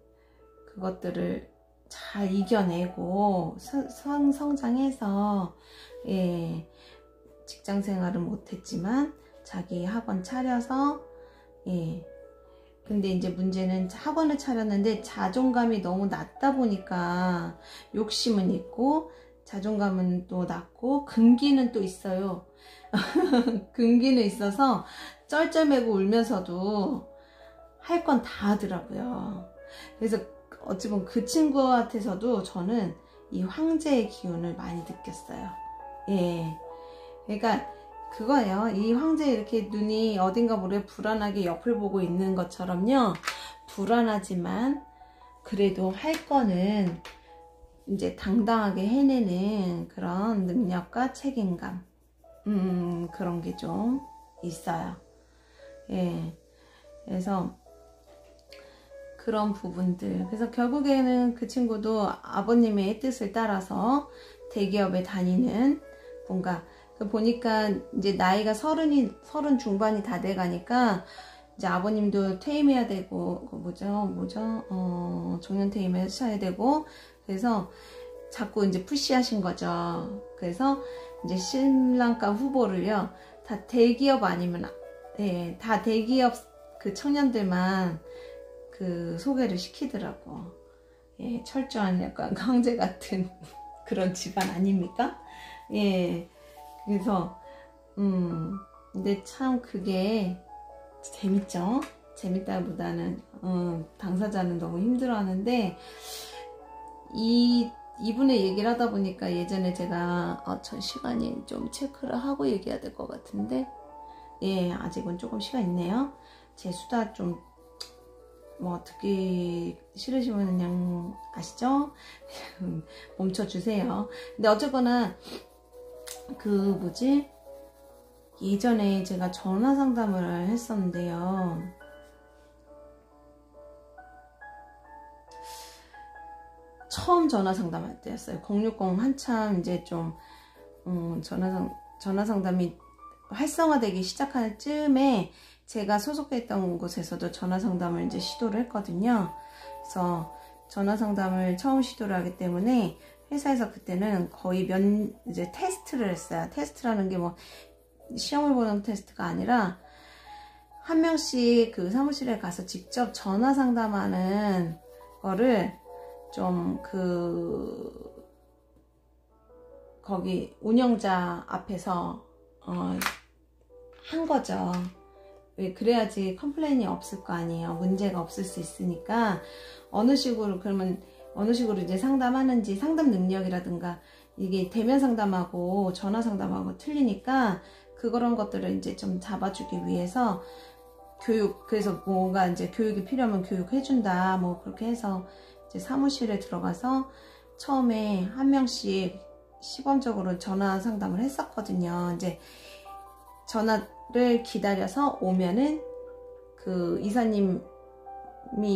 그것들을 잘 이겨내고 성장해서, 예, 직장 생활은 못했지만 자기 학원 차려서, 예, 근데 이제 문제는 학원을 차렸는데 자존감이 너무 낮다 보니까 욕심은 있고 자존감은 또 낮고 금기는 또 있어요. 금기는 있어서 쩔쩔매고 울면서도 할 건 다 하더라고요. 그래서 어찌 보면 그 친구한테서도 저는 이 황제의 기운을 많이 느꼈어요. 예. 그러니까 그거예요. 이 황제 이렇게 눈이 어딘가 모르게 불안하게 옆을 보고 있는 것처럼요. 불안하지만 그래도 할 거는 이제 당당하게 해내는 그런 능력과 책임감. 그런 게 좀 있어요. 예. 그래서 그런 부분들. 그래서 결국에는 그 친구도 아버님의 뜻을 따라서 대기업에 다니는, 뭔가 보니까 이제 나이가 30 중반이 다 돼가니까 이제 아버님도 퇴임해야 되고, 정년퇴임하셔야 되고, 그래서 자꾸 이제 푸시하신 거죠. 그래서 이제 신랑감 후보를요, 다 대기업 아니면, 예, 다 대기업 그 청년들만 그 소개를 시키더라고. 예, 철저한 약간 황제 같은 그런 집안 아닙니까? 예, 그래서 근데 참 그게 재밌죠. 재밌다보다는 당사자는 너무 힘들어하는데, 이분의 얘기를 하다 보니까 예전에 제가 저 시간이 좀 체크를 하고 얘기해야 될 것 같은데, 예, 아직은 조금 시간 있네요. 제 수다 좀 뭐 듣기 싫으시면 그냥 아시죠? 멈춰주세요. 근데 어쨌거나 예전에 제가 전화 상담을 했었는데요. 처음 전화 상담할 때였어요. 060 한참 이제 좀 전화 상담이 활성화되기 시작할 즈음에 제가 소속했던 곳에서도 전화 상담을 이제 시도를 했거든요. 그래서 전화 상담을 처음 시도를 하기 때문에 회사에서 그때는 거의 이제 테스트를 했어요. 테스트라는 게 뭐 시험을 보는 테스트가 아니라 한 명씩 그 사무실에 가서 직접 전화 상담하는 거를 좀 거기 운영자 앞에서 한 거죠. 왜 그래야지 컴플레인이 없을 거 아니에요. 문제가 없을 수 있으니까 어느 식으로 이제 상담하는지 상담 능력이라든가 이게 대면 상담하고 전화 상담하고 틀리니까 그런 것들을 이제 좀 잡아주기 위해서 그래서 뭔가 이제 교육이 필요하면 교육해준다 뭐 그렇게 해서 이제 사무실에 들어가서 처음에 한 명씩 시범적으로 전화 상담을 했었거든요. 이제 전화를 기다려서 오면은 그 이사님이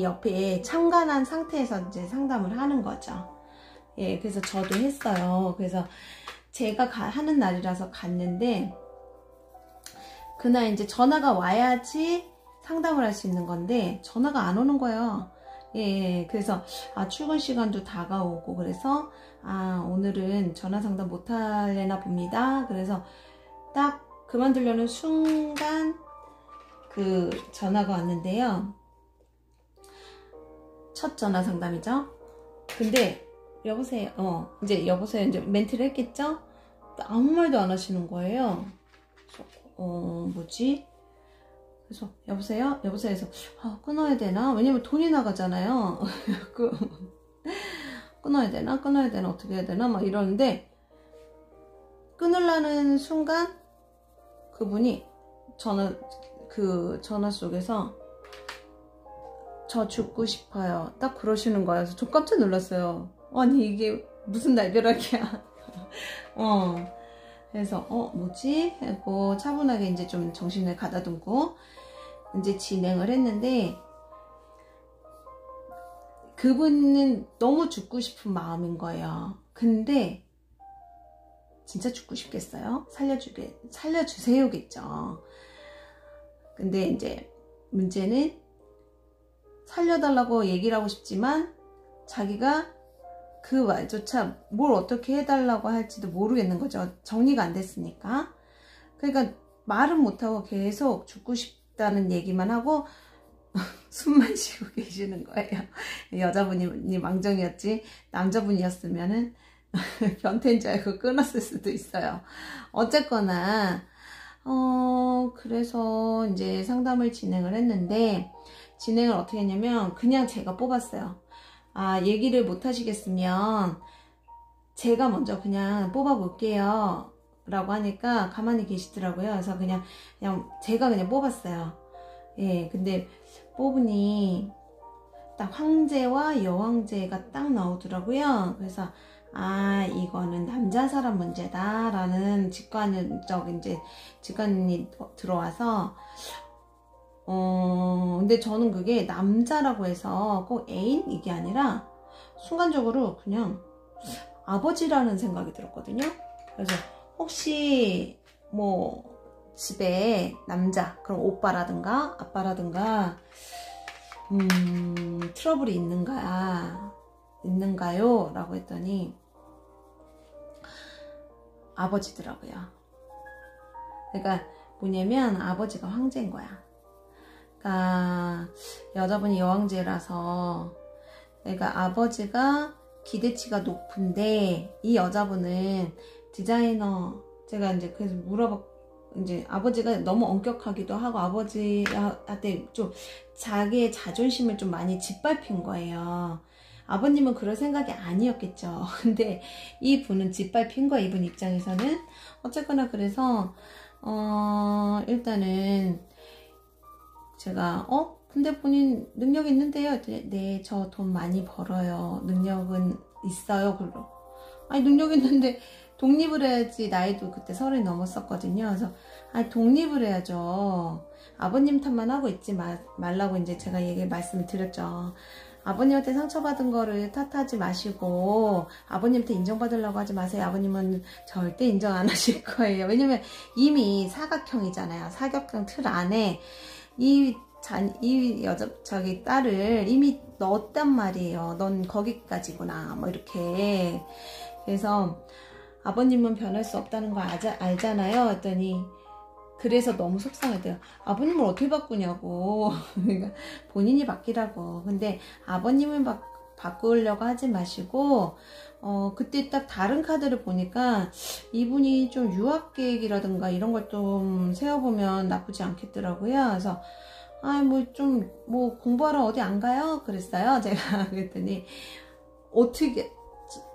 옆에 참관한 상태에서 이제 상담을 하는 거죠. 예, 그래서 저도 했어요. 그래서 제가 하는 날이라서 갔는데 그날 이제 전화가 와야지 상담을 할 수 있는 건데 전화가 안 오는 거예요. 예, 그래서 출근 시간도 다가오고 그래서 오늘은 전화 상담 못 하려나 봅니다. 그래서 딱 그만두려는 순간 그 전화가 왔는데요. 첫 전화 상담이죠. 근데 여보세요. 이제 여보세요 이제 멘트를 했겠죠. 아무 말도 안 하시는 거예요. 그래서 뭐지? 그래서 여보세요? 여보세요 해서 끊어야 되나? 왜냐면 돈이 나가잖아요. 끊어야 되나? 어떻게 해야 되나? 막 이러는데 끊으려는 순간 그분이 전화 속에서 저 죽고 싶어요. 딱 그러시는 거예요. 그래서 저 깜짝 놀랐어요. 아니 이게 무슨 날벼락이야. 그래서 뭐지? 하고 차분하게 이제 좀 정신을 가다듬고 이제 진행을 했는데 그분은 너무 죽고 싶은 마음인 거예요. 근데 진짜 죽고 싶겠어요? 살려주세요겠죠. 근데 이제 문제는 살려달라고 얘기를 하고 싶지만 자기가 그 말조차 뭘 어떻게 해달라고 할지도 모르겠는 거죠. 정리가 안 됐으니까. 그러니까 말은 못하고 계속 죽고 싶다는 얘기만 하고 숨만 쉬고 계시는 거예요. 여자분이 망정이었지 남자분이었으면은 변태인 줄 알고 끊었을 수도 있어요. 어쨌거나 그래서 이제 상담을 진행을 했는데 진행을 어떻게 했냐면 그냥 제가 뽑았어요. 얘기를 못 하시겠으면 제가 먼저 그냥 뽑아 볼게요 라고 하니까 가만히 계시더라고요. 그래서 그냥 제가 그냥 뽑았어요. 예, 근데 뽑으니 딱 황제와 여왕제가 딱 나오더라고요. 그래서 이거는 남자 사람 문제다 라는 직관이 들어와서 근데 저는 그게 남자라고 해서 꼭 애인 이게 아니라 순간적으로 그냥 아버지라는 생각이 들었거든요. 그래서 혹시 뭐 집에 남자 그럼 오빠라든가 아빠라든가 트러블이 있는가요? 라고 했더니 아버지더라고요. 그러니까 뭐냐면 아버지가 황제인 거야. 그러니까 여자분이 여왕제라서 그러니까 아버지가 기대치가 높은데 이 여자분은 디자이너 제가 이제 그래서 이제 아버지가 너무 엄격하기도 하고 아버지한테 좀 자기의 자존심을 좀 많이 짓밟힌 거예요. 아버님은 그럴 생각이 아니었겠죠. 근데 이 분은 짓밟힌 거예요. 이분 입장에서는. 어쨌거나 그래서 일단은 제가 근데 본인 능력 있는데요? 네, 저 돈 많이 벌어요. 능력은 있어요. 아니 능력 있는데 독립을 해야지. 나이도 그때 30 넘었었거든요. 그래서 독립을 해야죠. 아버님 탓만 하고 있지 말라고 이제 제가 말씀을 드렸죠. 아버님한테 상처받은 거를 탓하지 마시고 아버님한테 인정받으려고 하지 마세요. 아버님은 절대 인정 안 하실 거예요. 왜냐면 이미 사각형이잖아요. 사각형 틀 안에 이 저기 딸을 이미 넣었단 말이에요. 넌 거기까지구나. 뭐 이렇게. 그래서 아버님은 변할 수 없다는 거 알잖아요. 했더니 그래서 너무 속상했대요. 아버님을 어떻게 바꾸냐고. 그러니까 본인이 바뀌라고. 근데 아버님을 바꾸려고 하지 마시고 그때 딱 다른 카드를 보니까 이분이 좀 유학 계획이라든가 이런 걸 좀 세워보면 나쁘지 않겠더라고요. 그래서 뭐 공부하러 어디 안 가요? 그랬어요. 제가 그랬더니 어떻게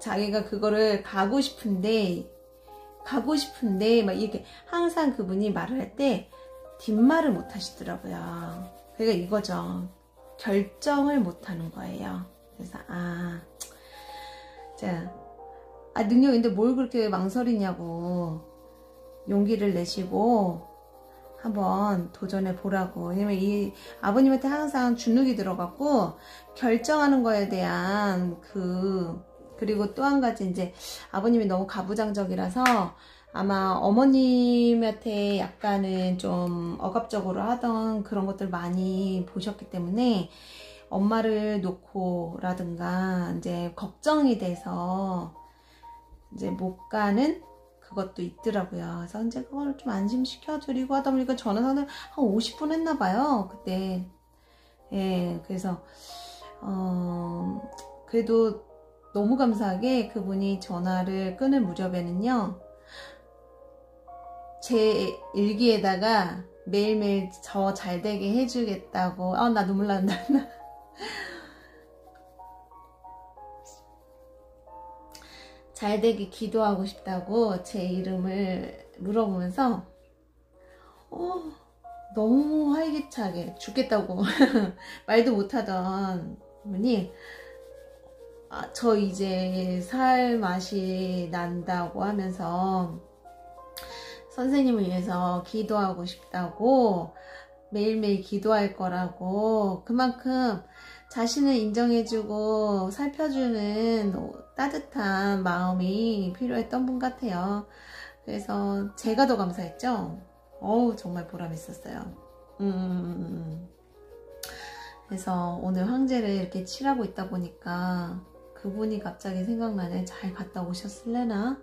자기가 그거를 가고 싶은데 막 이렇게 항상 그분이 말을 할 때 뒷말을 못 하시더라고요. 그러니까 이거죠. 결정을 못 하는 거예요. 그래서 능력인데 뭘 그렇게 망설이냐고 용기를 내시고 한번 도전해 보라고. 왜냐면 이 아버님한테 항상 주눅이 들어갖고 결정하는 거에 대한 그리고 또 한 가지 이제 아버님이 너무 가부장적이라서 아마 어머님한테 약간은 좀 억압적으로 하던 그런 것들 많이 보셨기 때문에 엄마를 놓고라든가 이제 걱정이 돼서 이제 못 가는 그것도 있더라고요. 그래서 이제 그걸 좀 안심시켜 드리고 하다 보니까 전화 상담 한 50분 했나 봐요. 그때. 예, 그래서 그래도 너무 감사하게 그분이 전화를 끊을 무렵에는요, 제 일기에다가 매일매일 저 잘되게 해주겠다고. 나 눈물 난다. 잘되게 기도하고 싶다고 제 이름을 물어보면서 너무 활기차게 죽겠다고 말도 못하던 분이 저 이제 살 맛이 난다고 하면서 선생님을 위해서 기도하고 싶다고 매일매일 기도할 거라고 그만큼 자신을 인정해주고 살펴주는 따뜻한 마음이 필요했던 분 같아요. 그래서 제가 더 감사했죠. 정말 보람있었어요. 그래서 오늘 황제를 이렇게 칠하고 있다 보니까 그분이 갑자기 생각나네. 잘 갔다 오셨을래나?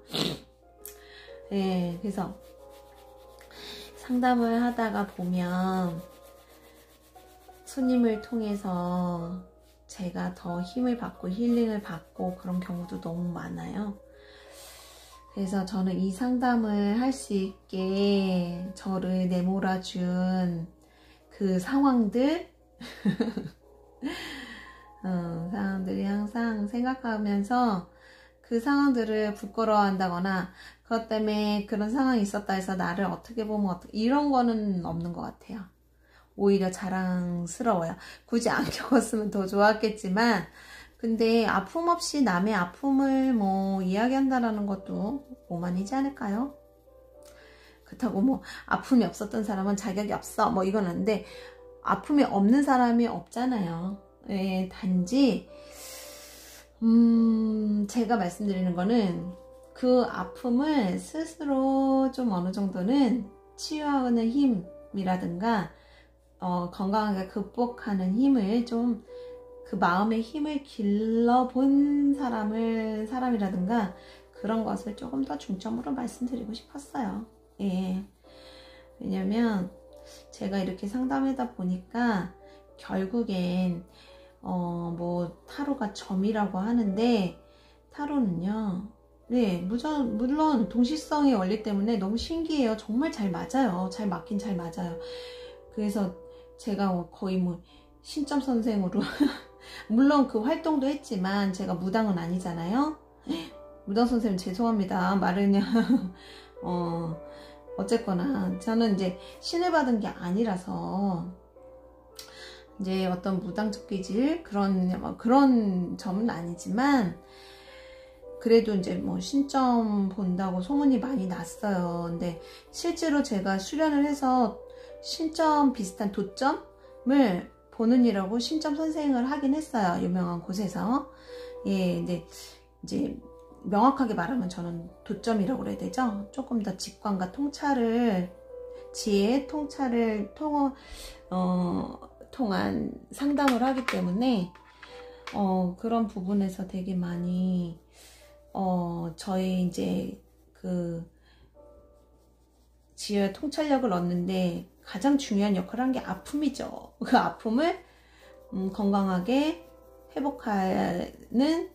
네, 그래서 상담을 하다가 보면 손님을 통해서 제가 더 힘을 받고 힐링을 받고 그런 경우도 너무 많아요. 그래서 저는 이 상담을 할 수 있게 저를 내몰아준 그 상황들 사람들이 항상 생각하면서 그 상황들을 부끄러워한다거나 그것 때문에 그런 상황이 있었다 해서 나를 어떻게 보면 이런 거는 없는 것 같아요. 오히려 자랑스러워요. 굳이 안 겪었으면 더 좋았겠지만 근데 아픔 없이 남의 아픔을 뭐 이야기한다라는 것도 오만이지 않을까요? 그렇다고 뭐 아픔이 없었던 사람은 자격이 없어 뭐 이건 아닌데 아픔이 없는 사람이 없잖아요. 예, 단지 제가 말씀드리는 거는 그 아픔을 스스로 좀 어느 정도는 치유하는 힘이라든가 건강하게 극복하는 힘을 좀 그 마음의 힘을 길러본 사람이라든가 그런 것을 조금 더 중점으로 말씀드리고 싶었어요. 예. 왜냐면 제가 이렇게 상담하다 보니까 결국엔 뭐 타로가 점이라고 하는데 타로는요, 네, 물론 동시성의 원리 때문에 너무 신기해요. 정말 잘 맞아요. 잘 맞긴 잘 맞아요. 그래서 제가 거의 뭐 신점 선생으로 물론 그 활동도 했지만 제가 무당은 아니잖아요. 무당 선생님 죄송합니다. 말을 그냥 어쨌거나 저는 이제 신을 받은 게 아니라서 이제 어떤 무당적 기질 그런 점은 아니지만 그래도 이제 뭐 신점 본다고 소문이 많이 났어요. 근데 실제로 제가 수련을 해서 신점 비슷한 도점을 보는 이라고 신점 선생을 하긴 했어요. 유명한 곳에서. 예, 근데 이제 명확하게 말하면 저는 도점이라고 그래야 되죠. 조금 더 직관과 통찰을 지혜, 통찰을 통한 상담을 하기 때문에 그런 부분에서 되게 많이 저희 이제 그 지혈 통찰력을 얻는데 가장 중요한 역할을 한 게 아픔이죠. 그 아픔을 건강하게 회복하는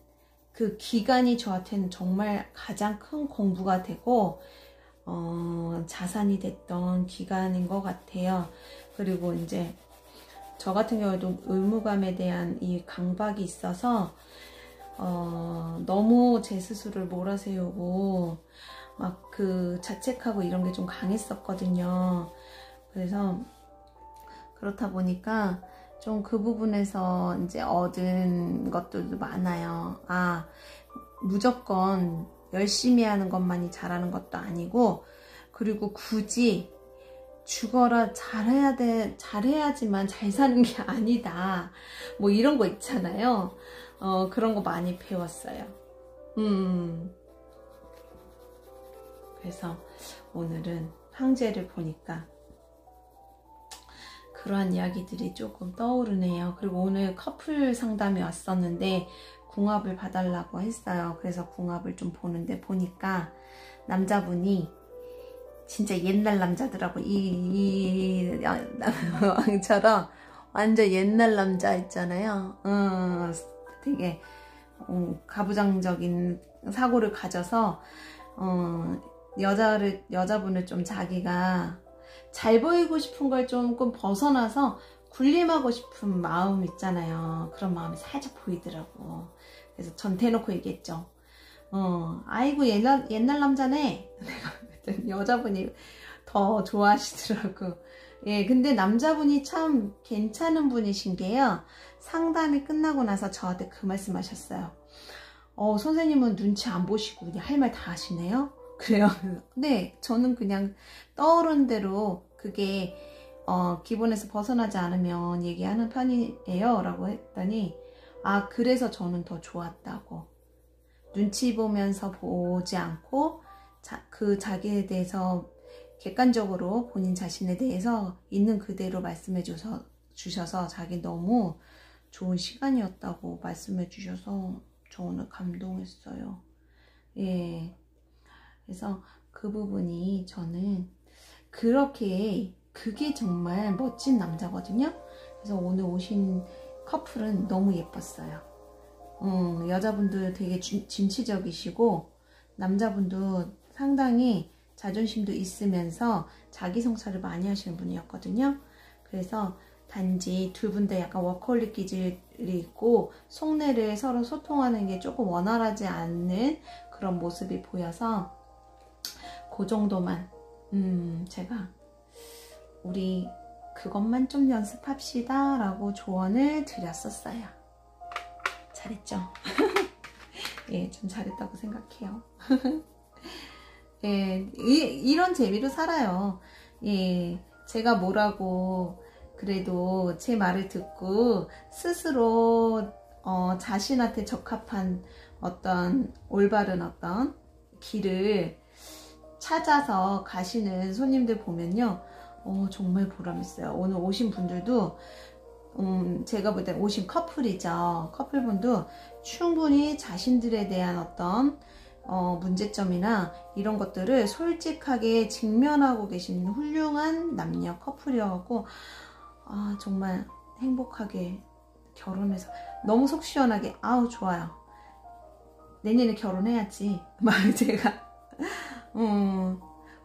그 기간이 저한테는 정말 가장 큰 공부가 되고 자산이 됐던 기간인 것 같아요. 그리고 이제 저 같은 경우에도 의무감에 대한 이 강박이 있어서 너무 제 스스로를 몰아세우고 막 그 자책하고 이런 게 좀 강했었거든요. 그래서 그렇다 보니까 좀 그 부분에서 이제 얻은 것들도 많아요. 아, 무조건 열심히 하는 것만이 잘하는 것도 아니고, 그리고 굳이 죽어라 잘해야지만 잘 사는 게 아니다. 뭐 이런 거 있잖아요. 그런 거 많이 배웠어요. 그래서 오늘은 황제를 보니까 그러한 이야기들이 조금 떠오르네요. 그리고 오늘 커플 상담이 왔었는데 궁합을 봐달라고 했어요. 그래서 궁합을 좀 보는데 보니까 남자분이 진짜 옛날 남자더라고. 이 왕처럼 완전 옛날 남자 있잖아요. 되게 가부장적인 사고를 가져서 여자분을 좀 자기가 잘 보이고 싶은 걸 조금 벗어나서 군림하고 싶은 마음 있잖아요. 그런 마음이 살짝 보이더라고. 그래서 전 대놓고 얘기했죠. 아이고 옛날 남자네. 내가 여자분이 더 좋아하시더라고. 예, 근데 남자분이 참 괜찮은 분이신 게요. 상담이 끝나고 나서 저한테 그 말씀 하셨어요. 선생님은 눈치 안 보시고 그냥 할 말 다 하시네요. 그래요. 근데 저는 그냥 떠오른 대로 그게 기본에서 벗어나지 않으면 얘기하는 편이에요 라고 했더니, 아, 그래서 저는 더 좋았다고. 눈치 보면서 보지 않고 그 자기에 대해서 객관적으로 본인 자신에 대해서 있는 그대로 말씀해 주셔서 자기 너무 좋은 시간이었다고 말씀해 주셔서 저 오늘 감동했어요. 예. 그래서 그 부분이 저는 그게 정말 멋진 남자거든요. 그래서 오늘 오신 커플은 너무 예뻤어요. 여자분도 되게 진취적이시고 남자분도 상당히 자존심도 있으면서 자기 성찰을 많이 하시는 분이었거든요. 그래서 단지 두 분 다 약간 워커홀릭 기질이 있고 속내를 서로 소통하는 게 조금 원활하지 않는 그런 모습이 보여서 그 정도만 제가 우리 그것만 좀 연습합시다 라고 조언을 드렸었어요. 잘했죠? 예, 좀 잘했다고 생각해요. 예, 이런 재미로 살아요. 예, 제가 뭐라고 그래도 제 말을 듣고 스스로 자신한테 적합한 어떤 올바른 어떤 길을 찾아서 가시는 손님들 보면요, 정말 보람있어요. 오늘 오신 분들도 제가 볼 때 오신 커플이죠. 커플분도 충분히 자신들에 대한 어떤 문제점이나 이런 것들을 솔직하게 직면하고 계신 훌륭한 남녀 커플이어갖고 정말 행복하게 결혼해서 너무 속 시원하게 좋아요. 내년에 결혼해야지 막 제가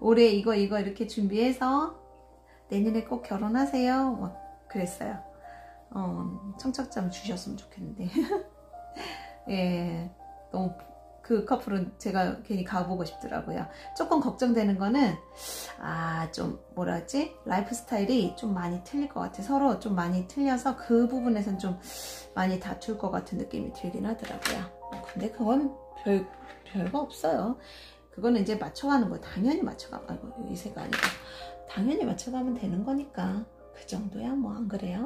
올해 이거 이렇게 준비해서 내년에 꼭 결혼하세요 막 그랬어요. 청첩장 주셨으면 좋겠는데 예, 너무 그 커플은 제가 괜히 가보고 싶더라고요. 조금 걱정되는 거는 좀 뭐라 하지? 라이프 스타일이 좀 많이 틀릴 것 같아. 서로 좀 많이 틀려서 그 부분에선 좀 많이 다툴 것 같은 느낌이 들긴 하더라고요. 근데 그건 별거 없어요. 그거는 이제 맞춰가는 거예요. 당연히 이세가 아니고 당연히 맞춰가면 되는 거니까 그 정도야 뭐. 안 그래요?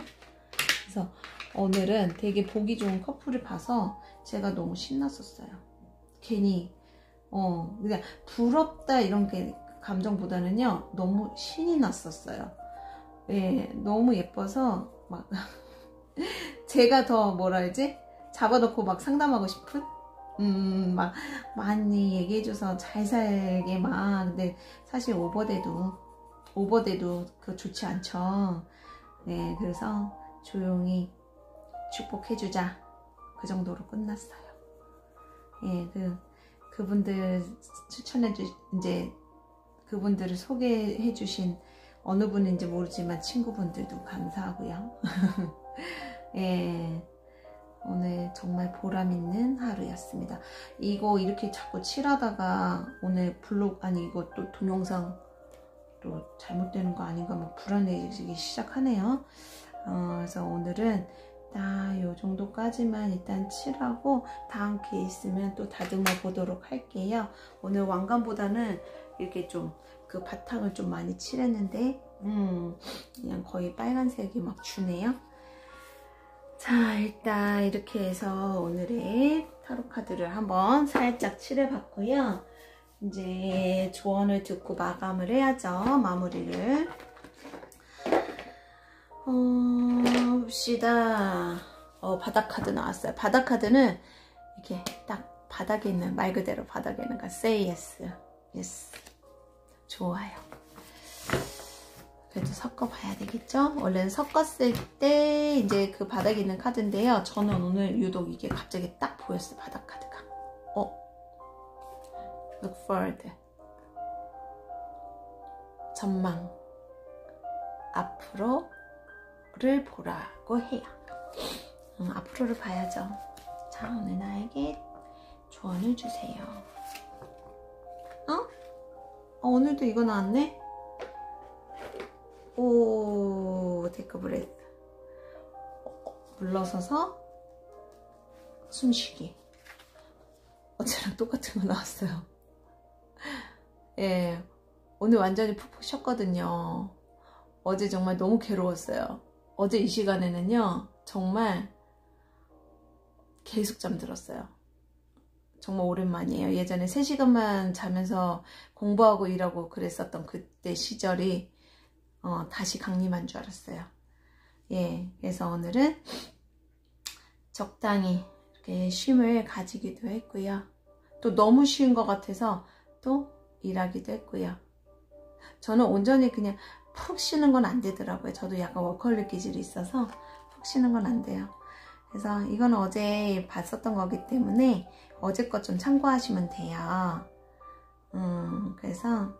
그래서 오늘은 되게 보기 좋은 커플을 봐서 제가 너무 신났었어요. 괜히 그냥 부럽다 이런 게 감정보다는요 너무 신이 났었어요. 예, 너무 예뻐서 막 제가 더 뭐라 해야지? 잡아놓고 막 상담하고 싶은? 막 많이 얘기해줘서 잘 살게 막. 근데 사실 오버돼도 그 좋지 않죠. 네, 그래서 조용히 축복해주자, 그 정도로 끝났어요. 예, 그분들 이제 그분들을 소개해주신 어느 분인지 모르지만 친구분들도 감사하고요. 예, 오늘 정말 보람있는 하루였습니다. 이거 이렇게 자꾸 칠하다가 오늘 이거 또 동영상 또 잘못되는 거 아닌가 막 불안해지기 시작하네요. 그래서 오늘은 딱 요 정도까지만 일단 칠하고 다음 기회 있으면 또 다듬어 보도록 할게요. 오늘 왕관보다는 이렇게 좀 그 바탕을 좀 많이 칠했는데 그냥 거의 빨간색이 막 주네요. 자, 일단 이렇게 해서 오늘의 타로 카드를 한번 살짝 칠해 봤고요. 이제 조언을 듣고 마감을 해야죠. 마무리를 봅시다. 바닥 카드 나왔어요. 바닥 카드는 이렇게 딱 바닥에 있는, 말 그대로 바닥에 있는 거 say yes, yes. 좋아요. 그래도 섞어봐야 되겠죠? 원래는 섞었을 때 이제 그 바닥에 있는 카드인데요. 저는 오늘 유독 이게 갑자기 딱 보였어요. 바닥 카드가. Look forward. 전망. 앞으로를 보라고 해요. 앞으로를 봐야죠. 자, 오늘 나에게 조언을 주세요. 오늘도 이거 나왔네? 오, take a breath. 물러서서 숨쉬기. 어제랑 똑같은 거 나왔어요. 예, 오늘 완전히 푹푹 쉬었거든요. 어제 정말 너무 괴로웠어요. 어제 이 시간에는요, 정말 계속 잠들었어요. 정말 오랜만이에요. 예전에 3시간만 자면서 공부하고 일하고 그랬었던 그때 시절이 다시 강림한 줄 알았어요. 예, 그래서 오늘은 적당히 이렇게 쉼을 가지기도 했고요. 또 너무 쉬운 것 같아서 또 일하기도 했고요. 저는 온전히 그냥 푹 쉬는 건 안 되더라고요. 저도 약간 워커홀릭 기질이 있어서 푹 쉬는 건 안 돼요. 그래서 이건 어제 봤었던 거기 때문에 어제 것 좀 참고하시면 돼요. 그래서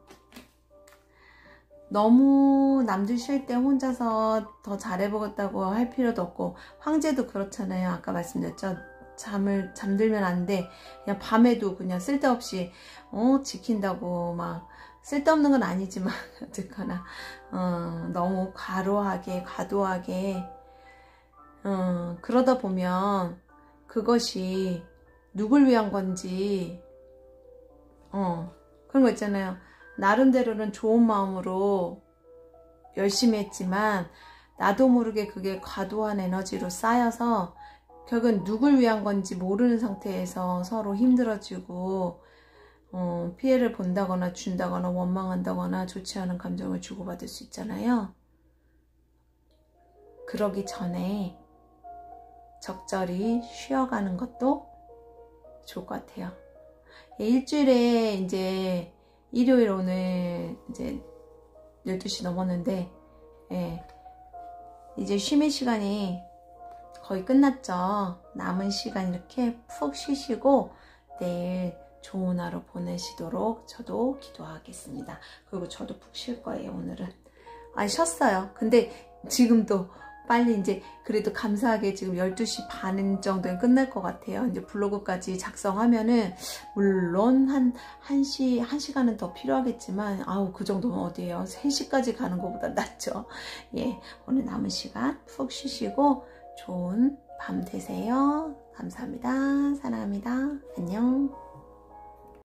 너무 남들 쉴 때 혼자서 더 잘해보겠다고 할 필요도 없고, 황제도 그렇잖아요. 아까 말씀드렸죠. 잠들면 안 돼. 그냥 밤에도 그냥 쓸데없이 지킨다고 막, 쓸데없는 건 아니지만 어쨌거나 너무 과도하게 그러다 보면 그것이 누굴 위한 건지 그런 거 있잖아요. 나름대로는 좋은 마음으로 열심히 했지만 나도 모르게 그게 과도한 에너지로 쌓여서 결국은 누굴 위한 건지 모르는 상태에서 서로 힘들어지고 피해를 본다거나 준다거나 원망한다거나 좋지 않은 감정을 주고받을 수 있잖아요. 그러기 전에 적절히 쉬어가는 것도 좋을 것 같아요. 일주일에 이제 일요일 오늘 이제 12시 넘었는데, 예, 이제 쉼의 시간이 거의 끝났죠. 남은 시간 이렇게 푹 쉬시고 내일 좋은 하루 보내시도록 저도 기도하겠습니다. 그리고 저도 푹 쉴 거예요. 오늘은 쉬었어요. 근데 지금도 빨리 이제 그래도 감사하게 지금 12시 반 정도에 끝날 것 같아요. 이제 블로그까지 작성하면은 물론 한 1시간은 더 필요하겠지만 그 정도면 어디에요. 3시까지 가는 것보다 낫죠. 예, 오늘 남은 시간 푹 쉬시고 좋은 밤 되세요. 감사합니다. 사랑합니다. 안녕.